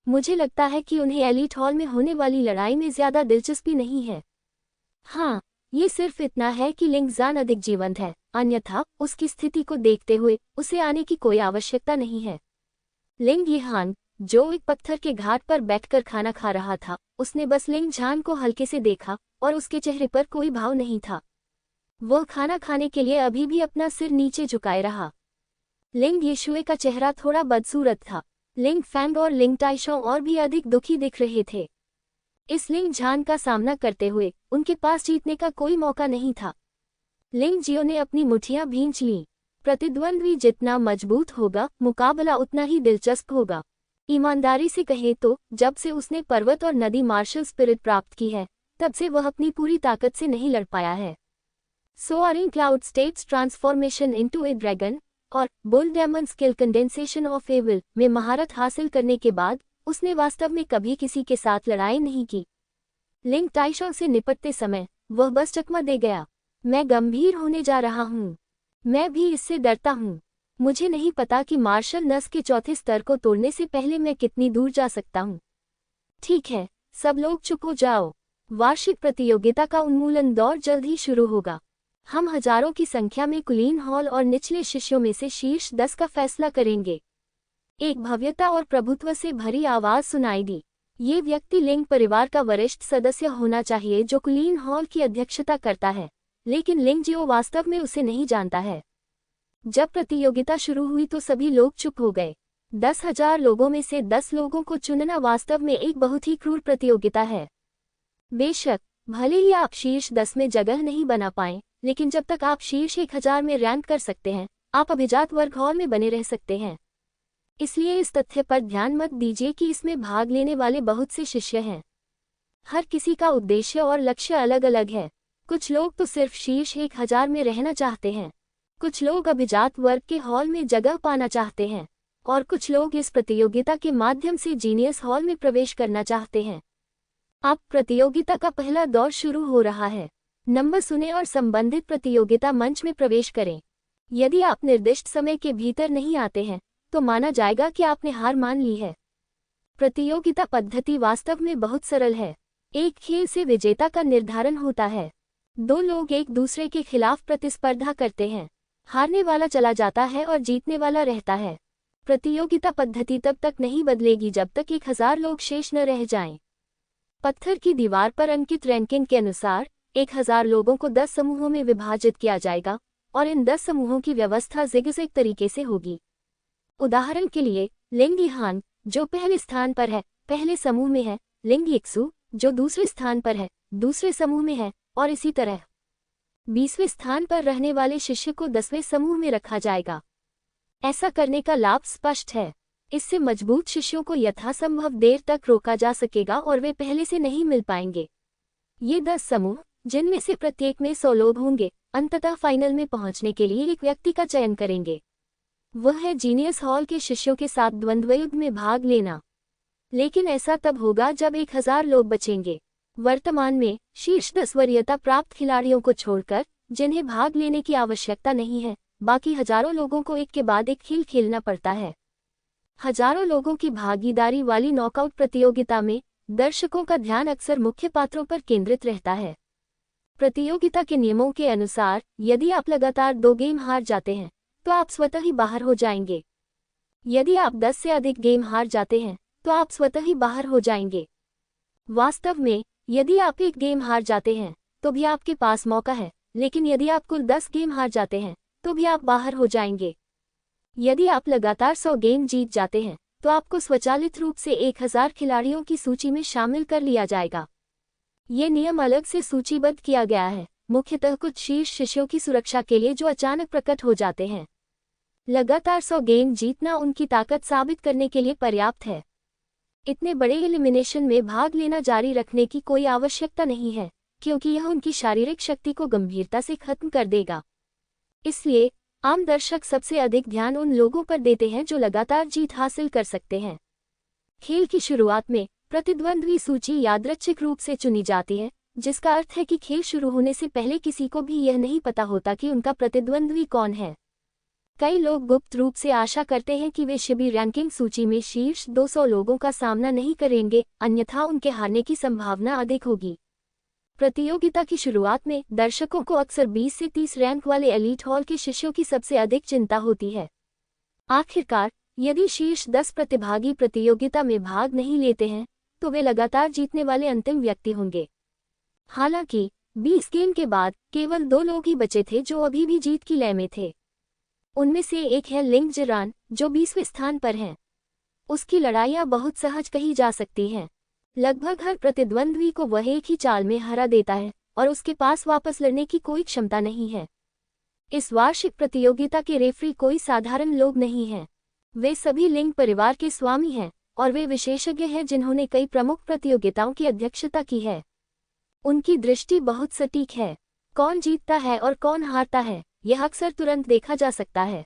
मुझे लगता है कि उन्हें एलीट हॉल में होने वाली लड़ाई में ज्यादा दिलचस्पी नहीं है। हाँ, ये सिर्फ इतना है कि लिंग जान अधिक जीवंत है, अन्यथा उसकी स्थिति को देखते हुए उसे आने की कोई आवश्यकता नहीं है। लिंग यिहांग, जो एक पत्थर के घाट पर बैठकर खाना खा रहा था, उसने बस लिंग झान को हल्के से देखा और उसके चेहरे पर कोई भाव नहीं था। वह खाना खाने के लिए अभी भी अपना सिर नीचे झुकाए रहा। लिंग यीशुए का चेहरा थोड़ा बदसूरत था। लिंग फैंग और लिंग टाइशों और भी अधिक दुखी दिख रहे थे। इस लिंग झान का सामना करते हुए उनके पास जीतने का कोई मौका नहीं था। लिंग जियो ने अपनी मुठ्ठियां भींच लीं। प्रतिद्वंद्वी जितना मजबूत होगा, मुकाबला उतना ही दिलचस्प होगा। ईमानदारी से कहे तो जब से उसने पर्वत और नदी मार्शल स्पिरिट प्राप्त की है, तब से वह अपनी पूरी ताकत से नहीं लड़ पाया है। Soaring cloud states transformation into a dragon और bull demon skill condensation of evil में महारत हासिल करने के बाद उसने वास्तव में कभी किसी के साथ लड़ाई नहीं की। लिंग टाइशों से निपटते समय वह बस चकमा दे गया। मैं गंभीर होने जा रहा हूँ। मैं भी इससे डरता हूँ। मुझे नहीं पता कि मार्शल नस के चौथे स्तर को तोड़ने से पहले मैं कितनी दूर जा सकता हूँ। ठीक है, सब लोग चुप हो जाओ। वार्षिक प्रतियोगिता का उन्मूलन दौर जल्द ही शुरू होगा। हम हजारों की संख्या में कुलीन हॉल और निचले शिष्यों में से शीर्ष 10 का फैसला करेंगे। एक भव्यता और प्रभुत्व से भरी आवाज सुनाई दी। ये व्यक्ति लिंग परिवार का वरिष्ठ सदस्य होना चाहिए जो कुलीन हॉल की अध्यक्षता करता है, लेकिन लिंग जियो वास्तव में उसे नहीं जानता है। जब प्रतियोगिता शुरू हुई तो सभी लोग चुप हो गए। 10,000 लोगों में से 10 लोगों को चुनना वास्तव में एक बहुत ही क्रूर प्रतियोगिता है। बेशक, भले ही आप शीर्ष 10 में जगह नहीं बना पाएं, लेकिन जब तक आप शीर्ष 1000 में रैंक कर सकते हैं, आप अभिजात वर्ग हॉल में बने रह सकते हैं। इसलिए इस तथ्य पर ध्यान मत दीजिए कि इसमें भाग लेने वाले बहुत से शिष्य हैं। हर किसी का उद्देश्य और लक्ष्य अलग अलग है। कुछ लोग तो सिर्फ शीर्ष 1000 में रहना चाहते हैं, कुछ लोग अभिजात वर्ग के हॉल में जगह पाना चाहते हैं, और कुछ लोग इस प्रतियोगिता के माध्यम से जीनियस हॉल में प्रवेश करना चाहते हैं। अब प्रतियोगिता का पहला दौर शुरू हो रहा है। नंबर सुनें और संबंधित प्रतियोगिता मंच में प्रवेश करें। यदि आप निर्दिष्ट समय के भीतर नहीं आते हैं तो माना जाएगा कि आपने हार मान ली है। प्रतियोगिता पद्धति वास्तव में बहुत सरल है। एक खेल से विजेता का निर्धारण होता है। 2 लोग एक दूसरे के खिलाफ प्रतिस्पर्धा करते हैं। हारने वाला चला जाता है और जीतने वाला रहता है। प्रतियोगिता पद्धति तब तक नहीं बदलेगी जब तक 1000 लोग शेष न रह जाएं। पत्थर की दीवार पर अंकित रैंकिंग के अनुसार 1000 लोगों को 10 समूहों में विभाजित किया जाएगा और इन 10 समूहों की व्यवस्था ज़िगज़ैग तरीके से होगी। उदाहरण के लिए, लिंग यहान जो पहले स्थान पर है पहले समूह में है, लिंग यक्सु जो दूसरे स्थान पर है दूसरे समूह में है, और इसी तरह 20वें स्थान पर रहने वाले शिष्य को 10वें समूह में रखा जाएगा। ऐसा करने का लाभ स्पष्ट है। इससे मजबूत शिष्यों को यथासंभव देर तक रोका जा सकेगा और वे पहले से नहीं मिल पाएंगे। ये 10 समूह, जिनमें से प्रत्येक में 100 लोग होंगे, अंततः फाइनल में पहुंचने के लिए एक व्यक्ति का चयन करेंगे। वह है जीनियस हॉल के शिष्यों के साथ द्वंद्व युद्ध में भाग लेना। लेकिन ऐसा तब होगा जब 1000 लोग बचेंगे। वर्तमान में शीर्ष 10 वरीयता प्राप्त खिलाड़ियों को छोड़कर, जिन्हें भाग लेने की आवश्यकता नहीं है, बाकी हजारों लोगों को एक के बाद एक खेल खेलना पड़ता है। हजारों लोगों की भागीदारी वाली नॉकआउट प्रतियोगिता में दर्शकों का ध्यान अक्सर मुख्य पात्रों पर केंद्रित रहता है। प्रतियोगिता के नियमों के अनुसार यदि आप लगातार 2 गेम हार जाते हैं तो आप स्वतः ही बाहर हो जाएंगे। यदि आप 10 से अधिक गेम हार जाते हैं तो आप स्वतः ही बाहर हो जाएंगे। वास्तव में, यदि आप एक गेम हार जाते हैं तो भी आपके पास मौका है, लेकिन यदि आप कुल 10 गेम हार जाते हैं तो भी आप बाहर हो जाएंगे। यदि आप लगातार 100 गेम जीत जाते हैं तो आपको स्वचालित रूप से 1000 खिलाड़ियों की सूची में शामिल कर लिया जाएगा। ये नियम अलग से सूचीबद्ध किया गया है, मुख्यतः कुछ शीर्ष शिष्यों की सुरक्षा के लिए जो अचानक प्रकट हो जाते हैं। लगातार 100 गेम जीतना उनकी ताकत साबित करने के लिए पर्याप्त है। इतने बड़े एलिमिनेशन में भाग लेना जारी रखने की कोई आवश्यकता नहीं है, क्योंकि यह उनकी शारीरिक शक्ति को गंभीरता से खत्म कर देगा। इसलिए आम दर्शक सबसे अधिक ध्यान उन लोगों पर देते हैं जो लगातार जीत हासिल कर सकते हैं। खेल की शुरुआत में प्रतिद्वंद्वी सूची यादृच्छिक रूप से चुनी जाती है, जिसका अर्थ है कि खेल शुरू होने से पहले किसी को भी यह नहीं पता होता कि उनका प्रतिद्वंद्वी कौन है। कई लोग गुप्त रूप से आशा करते हैं कि वे शिबी रैंकिंग सूची में शीर्ष 200 लोगों का सामना नहीं करेंगे, अन्यथा उनके हारने की संभावना अधिक होगी। प्रतियोगिता की शुरुआत में दर्शकों को अक्सर 20 से 30 रैंक वाले एलीट हॉल के शिष्यों की सबसे अधिक चिंता होती है। आखिरकार, यदि शीर्ष 10 प्रतिभागी प्रतियोगिता में भाग नहीं लेते हैं तो वे लगातार जीतने वाले अंतिम व्यक्ति होंगे। हालांकि 20 गेम के बाद केवल 2 लोग ही बचे थे जो अभी भी जीत की लय में थे। उनमें से एक है लिंग जिरान, जो 20वें स्थान पर हैं। उसकी लड़ाइयाँ बहुत सहज कही जा सकती हैं। लगभग हर प्रतिद्वंद्वी को वह एक ही चाल में हरा देता है और उसके पास वापस लड़ने की कोई क्षमता नहीं है। इस वार्षिक प्रतियोगिता के रेफरी कोई साधारण लोग नहीं हैं। वे सभी लिंग परिवार के स्वामी हैं और वे विशेषज्ञ हैं जिन्होंने कई प्रमुख प्रतियोगिताओं की अध्यक्षता की है। उनकी दृष्टि बहुत सटीक है। कौन जीतता है और कौन हारता है, यह अक्सर तुरंत देखा जा सकता है।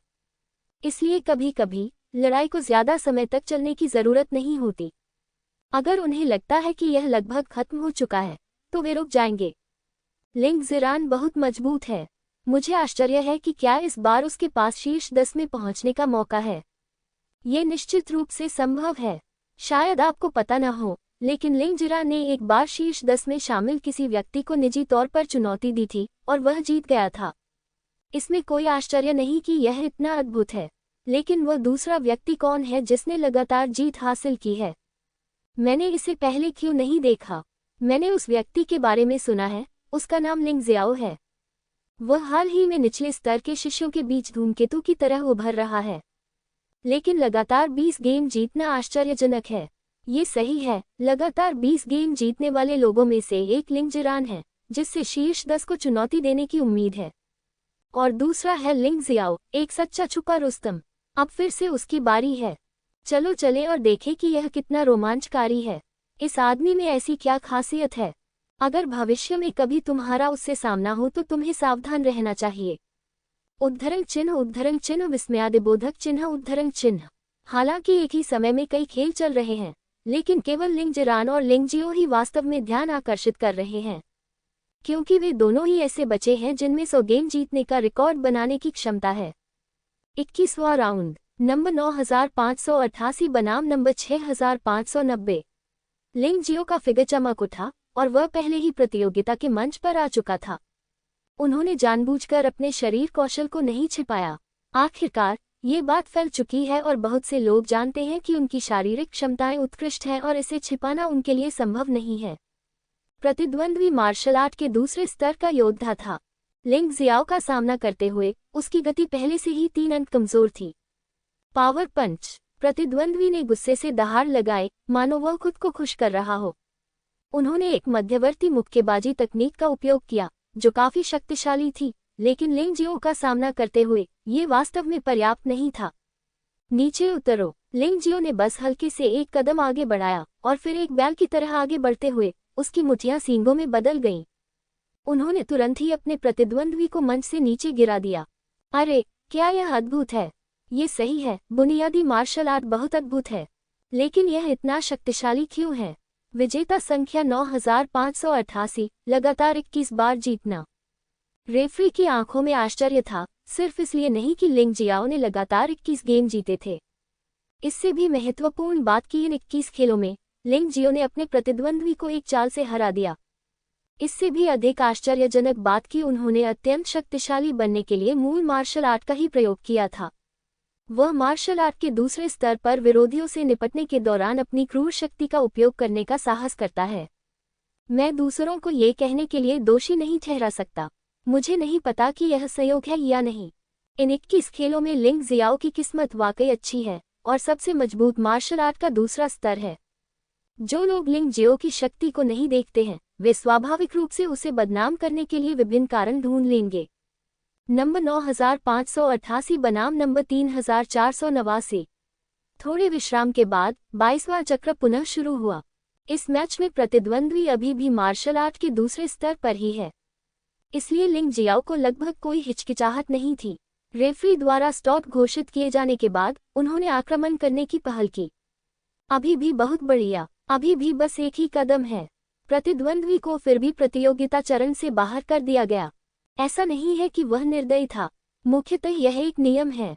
इसलिए कभी कभी लड़ाई को ज्यादा समय तक चलने की जरूरत नहीं होती। अगर उन्हें लगता है कि यह लगभग खत्म हो चुका है तो वे रुक जाएंगे। लिंग जिरान बहुत मजबूत है। मुझे आश्चर्य है कि क्या इस बार उसके पास शीर्ष 10 में पहुंचने का मौका है। ये निश्चित रूप से संभव है। शायद आपको पता न हो, लेकिन लिंग जिया ने एक बार शीर्ष 10 में शामिल किसी व्यक्ति को निजी तौर पर चुनौती दी थी और वह जीत गया था। इसमें कोई आश्चर्य नहीं कि यह इतना अद्भुत है, लेकिन वह दूसरा व्यक्ति कौन है जिसने लगातार जीत हासिल की है? मैंने इसे पहले क्यों नहीं देखा? मैंने उस व्यक्ति के बारे में सुना है, उसका नाम लिंग जियाओ है। वह हाल ही में निचले स्तर के शिष्यों के बीच धूमकेतु की तरह उभर रहा है। लेकिन लगातार 20 गेम जीतना आश्चर्यजनक है। ये सही है, लगातार 20 गेम जीतने वाले लोगों में से एक लिंग जियान है, जिससे शीर्ष 10 को चुनौती देने की उम्मीद है। और दूसरा है लिंग जियाओ, एक सच्चा छुपा रुस्तम। अब फिर से उसकी बारी है। चलो चले और देखें कि यह कितना रोमांचकारी है। इस आदमी में ऐसी क्या खासियत है? अगर भविष्य में कभी तुम्हारा उससे सामना हो तो तुम्हें सावधान रहना चाहिए। उद्धरण चिन्ह विस्मयादिबोधक चिन्ह उद्धरण चिन्ह। हालांकि एक ही समय में कई खेल चल रहे हैं, लेकिन केवल लिंग जियान और लिंग जियो ही वास्तव में ध्यान आकर्षित कर रहे हैं, क्योंकि वे दोनों ही ऐसे बचे हैं जिनमें 100 गेम जीतने का रिकॉर्ड बनाने की क्षमता है। 21वां राउंड, नंबर 9588 बनाम नंबर 6590। लिंग जियो का फिगर चमक उठा और वह पहले ही प्रतियोगिता के मंच पर आ चुका था। उन्होंने जानबूझकर अपने शरीर कौशल को नहीं छिपाया। आखिरकार ये बात फैल चुकी है और बहुत से लोग जानते हैं कि उनकी शारीरिक क्षमताएं उत्कृष्ट हैं और इसे छिपाना उनके लिए संभव नहीं है। प्रतिद्वंद्वी मार्शल आर्ट के दूसरे स्तर का योद्धा था। लिंग जियाओ का सामना करते हुए उसकी गति पहले से ही 3 अंक कमजोर थी। पावर पंच। प्रतिद्वंद्वी ने गुस्से से दहाड़ लगाए, मानो वह खुद को खुश कर रहा हो। उन्होंने एक मध्यवर्ती मुक्केबाजी तकनीक का उपयोग किया, जो काफी शक्तिशाली थी, लेकिन लिंग जियो का सामना करते हुए ये वास्तव में पर्याप्त नहीं था। नीचे उतरो। लिंग जियो ने बस हल्के से एक कदम आगे बढ़ाया और फिर एक बैल की तरह आगे बढ़ते हुए उसकी मुठ्ठियां सींगों में बदल गईं। उन्होंने तुरंत ही अपने प्रतिद्वंद्वी को मंच से नीचे गिरा दिया। अरे, क्या यह अद्भुत है? ये सही है, बुनियादी मार्शल आर्ट बहुत अद्भुत है, लेकिन यह इतना शक्तिशाली क्यों है? विजेता संख्या 9588, लगातार 21 बार जीतना। रेफरी की आंखों में आश्चर्य था, सिर्फ इसलिए नहीं कि लिंग जियाओ ने लगातार 21 गेम जीते थे। इससे भी महत्वपूर्ण बात कि इन 21 खेलों में लिंग जियो ने अपने प्रतिद्वंद्वी को एक चाल से हरा दिया। इससे भी अधिक आश्चर्यजनक बात कि उन्होंने अत्यंत शक्तिशाली बनने के लिए मूल मार्शल आर्ट का ही प्रयोग किया था। वह मार्शल आर्ट के दूसरे स्तर पर विरोधियों से निपटने के दौरान अपनी क्रूर शक्ति का उपयोग करने का साहस करता है। मैं दूसरों को ये कहने के लिए दोषी नहीं ठहरा सकता। मुझे नहीं पता कि यह संयोग है या नहीं। इन 21 खेलों में लिंग जियाओ की किस्मत वाकई अच्छी है और सबसे मजबूत मार्शल आर्ट का दूसरा स्तर है। जो लोग लिंग जियो की शक्ति को नहीं देखते हैं, वे स्वाभाविक रूप से उसे बदनाम करने के लिए विभिन्न कारण ढूंढ लेंगे। नंबर 9588 बनाम नंबर 3489। थोड़े विश्राम के बाद 22वां चक्र पुनः शुरू हुआ। इस मैच में प्रतिद्वंद्वी अभी भी मार्शल आर्ट के दूसरे स्तर पर ही है, इसलिए लिंग जियाओ को लगभग कोई हिचकिचाहट नहीं थी। रेफरी द्वारा स्टॉप घोषित किए जाने के बाद उन्होंने आक्रमण करने की पहल की। अभी भी बहुत बढ़िया, अभी भी बस एक ही कदम है। प्रतिद्वंद्वी को फिर भी प्रतियोगिता चरण से बाहर कर दिया गया। ऐसा नहीं है कि वह निर्दयी था, मुख्यतः यह एक नियम है।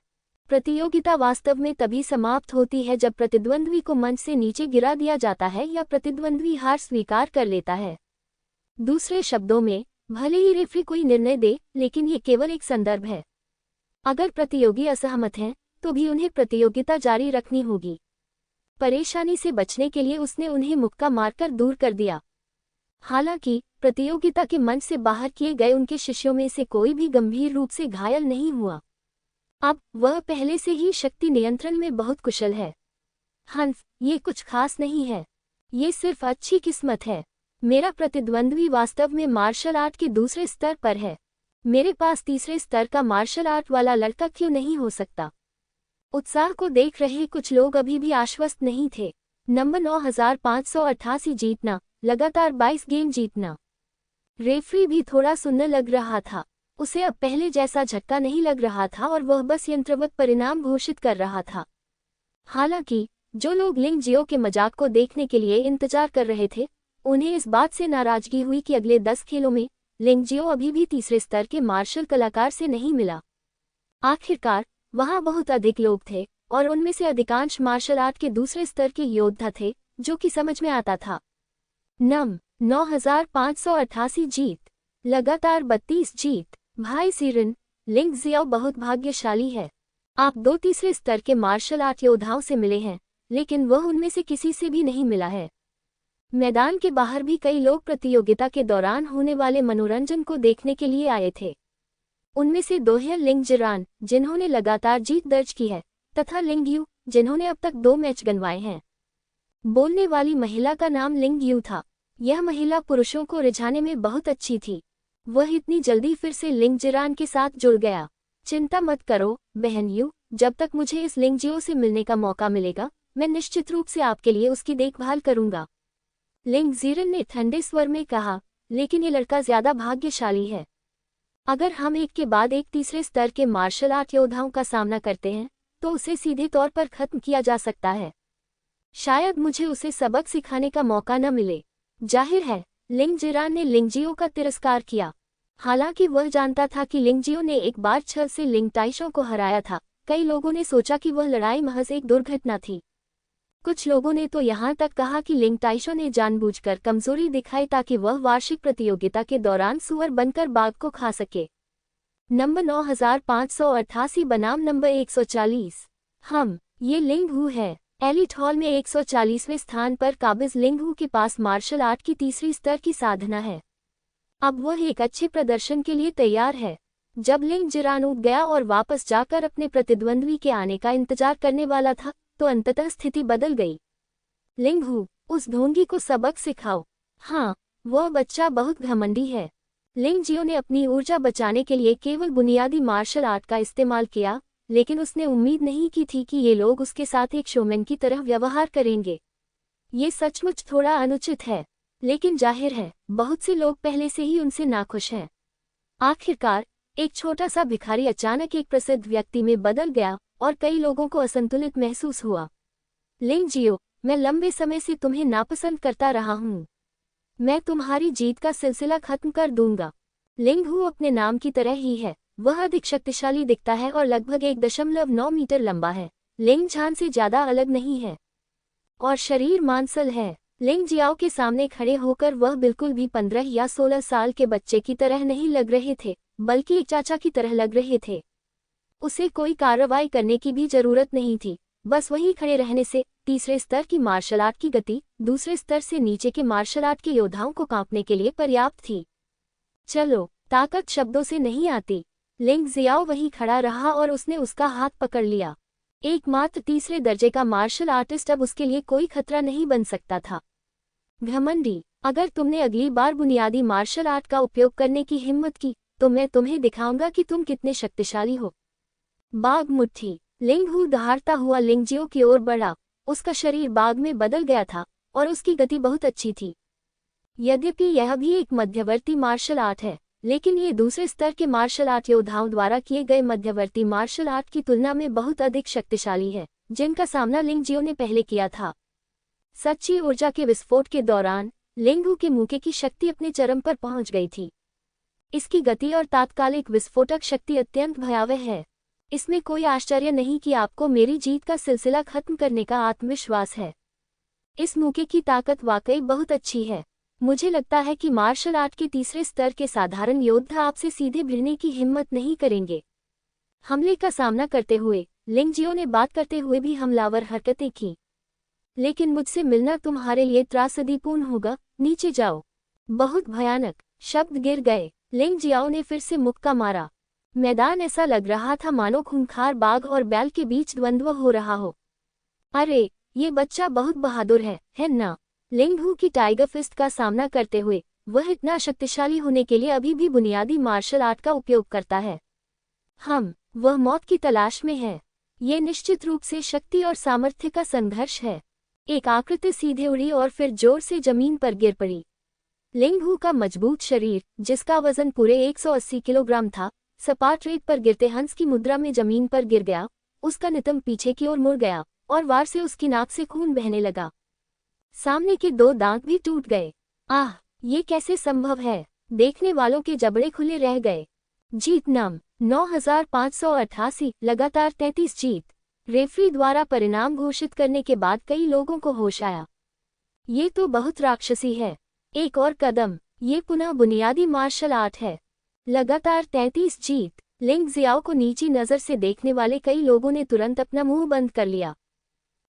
प्रतियोगिता वास्तव में तभी समाप्त होती है जब प्रतिद्वंद्वी को मंच से नीचे गिरा दिया जाता है या प्रतिद्वंद्वी हार स्वीकार कर लेता है। दूसरे शब्दों में, भले ही रेफरी कोई निर्णय दे, लेकिन ये केवल एक संदर्भ है। अगर प्रतियोगी असहमत हैं, तो भी उन्हें प्रतियोगिता जारी रखनी होगी। परेशानी से बचने के लिए उसने उन्हें मुक्का मारकर दूर कर दिया। हालांकि प्रतियोगिता के मंच से बाहर किए गए उनके शिष्यों में से कोई भी गंभीर रूप से घायल नहीं हुआ। अब वह पहले से ही शक्ति नियंत्रण में बहुत कुशल है। हंस, ये कुछ खास नहीं है, ये सिर्फ अच्छी किस्मत है। मेरा प्रतिद्वंद्वी वास्तव में मार्शल आर्ट के दूसरे स्तर पर है। मेरे पास तीसरे स्तर का मार्शल आर्ट वाला लड़का क्यों नहीं हो सकता? उत्साह को देख रहे कुछ लोग अभी भी आश्वस्त नहीं थे। नंबर 9588 जीतना, लगातार 22 गेम जीतना। रेफरी भी थोड़ा सुन्न लग रहा था। उसे अब पहले जैसा झटका नहीं लग रहा था और वह बस यंत्रवत परिणाम घोषित कर रहा था। हालांकि जो लोग लिंग जियो के मजाक को देखने के लिए इंतजार कर रहे थे, उन्हें इस बात से नाराजगी हुई कि अगले 10 खेलों में लिंगजियो अभी भी तीसरे स्तर के मार्शल कलाकार से नहीं मिला। आखिरकार वहां बहुत अधिक लोग थे और उनमें से अधिकांश मार्शल आर्ट के दूसरे स्तर के योद्धा थे, जो कि समझ में आता था। 9588 जीत, लगातार 32 जीत। भाई सीरन, लिंगजियो बहुत भाग्यशाली है। आप 2 तीसरे स्तर के मार्शल आर्ट योद्धाओं से मिले हैं, लेकिन वह उनमें से किसी से भी नहीं मिला है। मैदान के बाहर भी कई लोग प्रतियोगिता के दौरान होने वाले मनोरंजन को देखने के लिए आए थे। उनमें से 2 हैं लिंग जिरान, जिन्होंने लगातार जीत दर्ज की है, तथा लिंग यू, जिन्होंने अब तक 2 मैच गंवाए हैं। बोलने वाली महिला का नाम लिंग यू था। यह महिला पुरुषों को रिझाने में बहुत अच्छी थी। वह इतनी जल्दी फिर से लिंग जिरान के साथ जुड़ गया। चिंता मत करो बहन यू, जब तक मुझे इस लिंगजियो से मिलने का मौका मिलेगा, मैं निश्चित रूप से आपके लिए उसकी देखभाल करूंगा। लिंग जीरन ने ठंडे स्वर में कहा, लेकिन ये लड़का ज्यादा भाग्यशाली है। अगर हम एक के बाद एक तीसरे स्तर के मार्शल आर्ट योद्धाओं का सामना करते हैं, तो उसे सीधे तौर पर खत्म किया जा सकता है। शायद मुझे उसे सबक सिखाने का मौका न मिले। जाहिर है, लिंग जिरान ने लिंगजियो का तिरस्कार किया। हालांकि वह जानता था कि लिंगजियो ने एक बार छल से लिंग ताइशो को हराया था। कई लोगों ने सोचा कि वह लड़ाई महज एक दुर्घटना थी। कुछ लोगों ने तो यहाँ तक कहा कि लिंग ताइशो ने जानबूझकर कमजोरी दिखाई ताकि वह वार्षिक प्रतियोगिता के दौरान सुअर बनकर बाघ को खा सके। नंबर 9588 बनाम नंबर 140। ये लिंग हू है। एलिट हॉल में 140वें स्थान पर काबिज लिंग हू के पास मार्शल आर्ट की तीसरी स्तर की साधना है। अब वह एक अच्छे प्रदर्शन के लिए तैयार है। जब लिंग जिरान उठ गया और वापस जाकर अपने प्रतिद्वंद्वी के आने का इंतजार करने वाला था, तो अंततः स्थिति बदल गई। लिंग हू, उस ढोंगी को सबक सिखाओ। हाँ, वह बच्चा बहुत घमंडी है। लिंगजियो ने अपनी ऊर्जा बचाने के लिए केवल बुनियादी मार्शल आर्ट का इस्तेमाल किया, लेकिन उसने उम्मीद नहीं की थी कि ये लोग उसके साथ एक शोमैन की तरह व्यवहार करेंगे। ये सचमुच थोड़ा अनुचित है, लेकिन जाहिर है, बहुत से लोग पहले से ही उनसे नाखुश हैं। आखिरकार, एक छोटा सा भिखारी अचानक एक प्रसिद्ध व्यक्ति में बदल गया और कई लोगों को असंतुलित महसूस हुआ। लिंगजियो, मैं लंबे समय से तुम्हें नापसंद करता रहा हूँ। मैं तुम्हारी जीत का सिलसिला खत्म कर दूंगा। लिंग हू अपने नाम की तरह ही है। वह अधिक शक्तिशाली दिखता है और लगभग 1.9 मीटर लंबा है। लिंग झान से ज्यादा अलग नहीं है और शरीर मांसल है। लिंग जियाओ के सामने खड़े होकर वह बिल्कुल भी 15 या 16 साल के बच्चे की तरह नहीं लग रहे थे, बल्कि एक चाचा की तरह लग रहे थे। उसे कोई कार्रवाई करने की भी जरूरत नहीं थी, बस वहीं खड़े रहने से तीसरे स्तर की मार्शल आर्ट की गति दूसरे स्तर से नीचे के मार्शल आर्ट के योद्धाओं को कांपने के लिए पर्याप्त थी। चलो, ताकत शब्दों से नहीं आती। लिंग जियाओ वहीं खड़ा रहा और उसने उसका हाथ पकड़ लिया। एकमात्र तीसरे दर्जे का मार्शल आर्टिस्ट अब उसके लिए कोई खतरा नहीं बन सकता था। घमंडी, अगर तुमने अगली बार बुनियादी मार्शल आर्ट का उपयोग करने की हिम्मत की, तो मैं तुम्हें दिखाऊंगा कि तुम कितने शक्तिशाली हो। बाघ मुट्ठी। लिंग हू दहाड़ता हुआ लिंगजियो की ओर बढ़ा। उसका शरीर बाघ में बदल गया था और उसकी गति बहुत अच्छी थी। यद्यपि यह भी एक मध्यवर्ती मार्शल आर्ट है, लेकिन ये दूसरे स्तर के मार्शल आर्ट योद्धाओं द्वारा किए गए मध्यवर्ती मार्शल आर्ट की तुलना में बहुत अधिक शक्तिशाली है, जिनका सामना लिंगजियो ने पहले किया था। सच्ची ऊर्जा के विस्फोट के दौरान लिंग हू के मुक्के की शक्ति अपने चरम पर पहुंच गई थी। इसकी गति और तात्कालिक विस्फोटक शक्ति अत्यंत भयावह है। इसमें कोई आश्चर्य नहीं कि आपको मेरी जीत का सिलसिला खत्म करने का आत्मविश्वास है। इस मुक्के की ताकत वाकई बहुत अच्छी है। मुझे लगता है कि मार्शल आर्ट के तीसरे स्तर के साधारण योद्धा आपसे सीधे भिड़ने की हिम्मत नहीं करेंगे। हमले का सामना करते हुए लिंगजियो ने बात करते हुए भी हमलावर हरकतें की। लेकिन मुझसे मिलना तुम्हारे लिए त्रासदीपूर्ण होगा। नीचे जाओ। बहुत भयानक शब्द गिर गए। लिंगजियाओ ने फिर से मुक्का मारा। मैदान ऐसा लग रहा था मानो खूंखार बाघ और बैल के बीच द्वंद्व हो रहा हो। अरे, ये बच्चा बहुत बहादुर है ना? लिंग हू की टाइगर फिस्ट का सामना करते हुए वह इतना शक्तिशाली होने के लिए अभी भी बुनियादी मार्शल आर्ट का उपयोग करता है। वह मौत की तलाश में है। ये निश्चित रूप से शक्ति और सामर्थ्य का संघर्ष है। एक आकृति सीधे उड़ी और फिर जोर से जमीन पर गिर पड़ी। लिंग हू का मजबूत शरीर, जिसका वजन पूरे 180 किलोग्राम था, सपाट रेत पर गिरते हंस की मुद्रा में जमीन पर गिर गया। उसका नितंब पीछे की ओर मुड़ गया और वार से उसकी नाक से खून बहने लगा। सामने के 2 दांत भी टूट गए। आह, ये कैसे संभव है? देखने वालों के जबड़े खुले रह गए। जीत नम 9588, लगातार 33 जीत। रेफरी द्वारा परिणाम घोषित करने के बाद कई लोगों को होश आया। ये तो बहुत राक्षसी है। एक और कदम, ये पुनः बुनियादी मार्शल आर्ट है। लगातार 33 जीत। लिंग जियाओ को नीची नज़र से देखने वाले कई लोगों ने तुरंत अपना मुंह बंद कर लिया।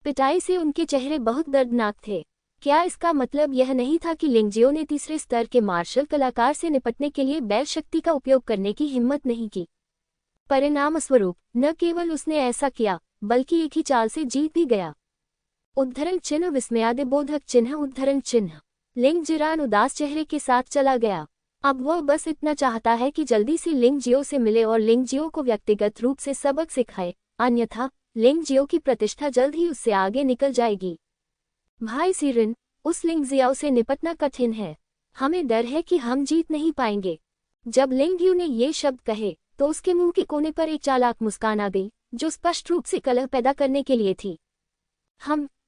पिटाई से उनके चेहरे बहुत दर्दनाक थे। क्या इसका मतलब यह नहीं था कि लिंग जियो ने तीसरे स्तर के मार्शल कलाकार से निपटने के लिए बैल शक्ति का उपयोग करने की हिम्मत नहीं की? परिणामस्वरूप न केवल उसने ऐसा किया, बल्कि एक ही चाल से जीत भी गया। उद्धरण चिन्ह, विस्मयादिबोधक चिन्ह, उद्धरण चिन्ह। लिंग जिरान उदास चेहरे के साथ चला गया। अब वह बस इतना चाहता है कि जल्दी से लिंग जियो से मिले और लिंग जियो को व्यक्तिगत रूप से सबक सिखाए, अन्यथा लिंग जियो की प्रतिष्ठा जल्द ही उससे आगे निकल जाएगी। भाई सीरिन, उस लिंग जियाओ से निपटना कठिन है। हमें डर है कि हम जीत नहीं पाएंगे। जब लिंग जियो ने ये शब्द कहे तो उसके मुंह के कोने पर एक चालाक मुस्कान आ गई, जो स्पष्ट रूप से कलह पैदा करने के लिए थी।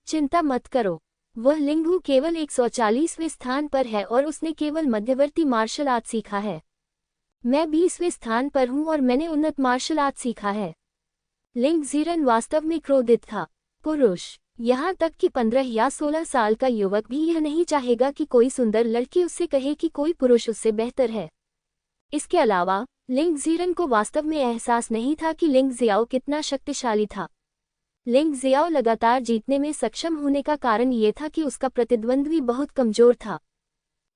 चिंता मत करो, वह लिंगू केवल 140वें स्थान पर है और उसने केवल मध्यवर्ती मार्शल आर्ट सीखा है। मैं 20वें स्थान पर हूं और मैंने उन्नत मार्शल आर्ट सीखा है। लिंग जीरन वास्तव में क्रोधित था। पुरुष, यहाँ तक कि 15 या 16 साल का युवक भी यह नहीं चाहेगा कि कोई सुंदर लड़की उससे कहे कि कोई पुरुष उससे बेहतर है। इसके अलावा लिंग जीरन को वास्तव में एहसास नहीं था कि लिंग जियाओ कितना शक्तिशाली था। लिंग जियाओ लगातार जीतने में सक्षम होने का कारण ये था कि उसका प्रतिद्वंद्वी बहुत कमजोर था।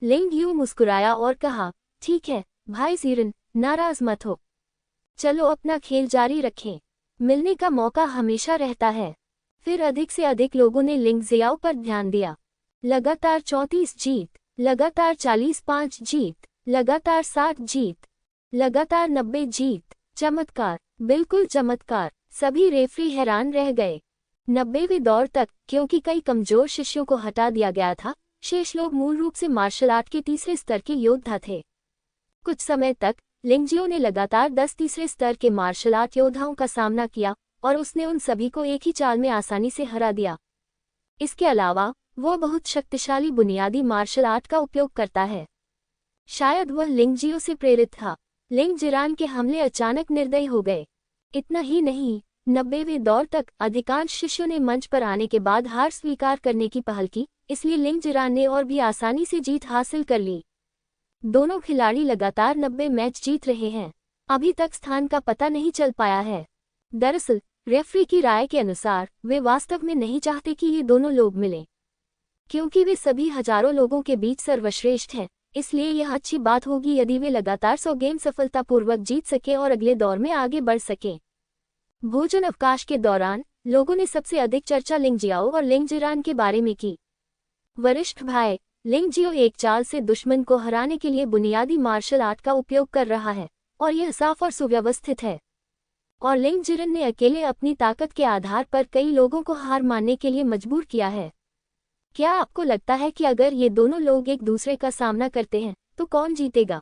लिंग यू मुस्कुराया और कहा, ठीक है भाई जीरन, नाराज मत हो। चलो अपना खेल जारी रखें। मिलने का मौका हमेशा रहता है। फिर अधिक से अधिक लोगों ने लिंग जियाओ पर ध्यान दिया। लगातार 34 जीत, लगातार 45 जीत, लगातार 60 जीत, लगातार 90 जीत। चमत्कार, बिल्कुल चमत्कार। सभी रेफरी हैरान रह गए। 90वीं दौर तक, क्योंकि कई कमजोर शिष्यों को हटा दिया गया था, शेष लोग मूल रूप से मार्शल आर्ट के तीसरे स्तर के योद्धा थे। कुछ समय तक लिंग जियो ने लगातार 10 तीसरे स्तर के मार्शल आर्ट योद्धाओं का सामना किया और उसने उन सभी को एक ही चाल में आसानी से हरा दिया। इसके अलावा वो बहुत शक्तिशाली बुनियादी मार्शल आर्ट का उपयोग करता है। शायद वह लिंग जियो से प्रेरित था। लिंग जिरान के हमले अचानक निर्दयी हो गए। इतना ही नहीं, 90वें दौर तक अधिकांश शिष्यों ने मंच पर आने के बाद हार स्वीकार करने की पहल की, इसलिए लिंग जिरान ने और भी आसानी से जीत हासिल कर ली। दोनों खिलाड़ी लगातार 90 मैच जीत रहे हैं। अभी तक स्थान का पता नहीं चल पाया है। दरअसल रेफरी की राय के अनुसार वे वास्तव में नहीं चाहते कि ये दोनों लोग मिलें, क्योंकि वे सभी हजारों लोगों के बीच सर्वश्रेष्ठ हैं। इसलिए यह अच्छी बात होगी यदि वे लगातार 100 गेम सफलतापूर्वक जीत सके और अगले दौर में आगे बढ़ सकें। भोजन अवकाश के दौरान लोगों ने सबसे अधिक चर्चा लिंग जियाओ और लिंग जिरान के बारे में की। वरिष्ठ भाई, लिंग जियो एक चाल से दुश्मन को हराने के लिए बुनियादी मार्शल आर्ट का उपयोग कर रहा है और यह साफ और सुव्यवस्थित है। और लिंग जिरन ने अकेले अपनी ताकत के आधार पर कई लोगों को हार मानने के लिए मजबूर किया है। क्या आपको लगता है कि अगर ये दोनों लोग एक दूसरे का सामना करते हैं तो कौन जीतेगा?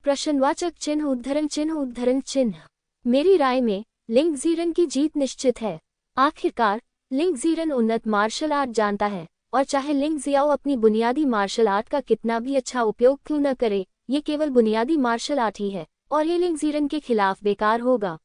प्रश्नवाचक चिन्ह, उद्धरण चिन्ह, उद्धरण चिन्ह। मेरी राय में लिंग जिरन की जीत निश्चित है। आखिरकार लिंग जिरन उन्नत मार्शल आर्ट जानता है और चाहे लिंग जियाओ अपनी बुनियादी मार्शल आर्ट का कितना भी अच्छा उपयोग क्यों न करे, ये केवल बुनियादी मार्शल आर्ट ही है और ये लिंग जिरन के खिलाफ बेकार होगा।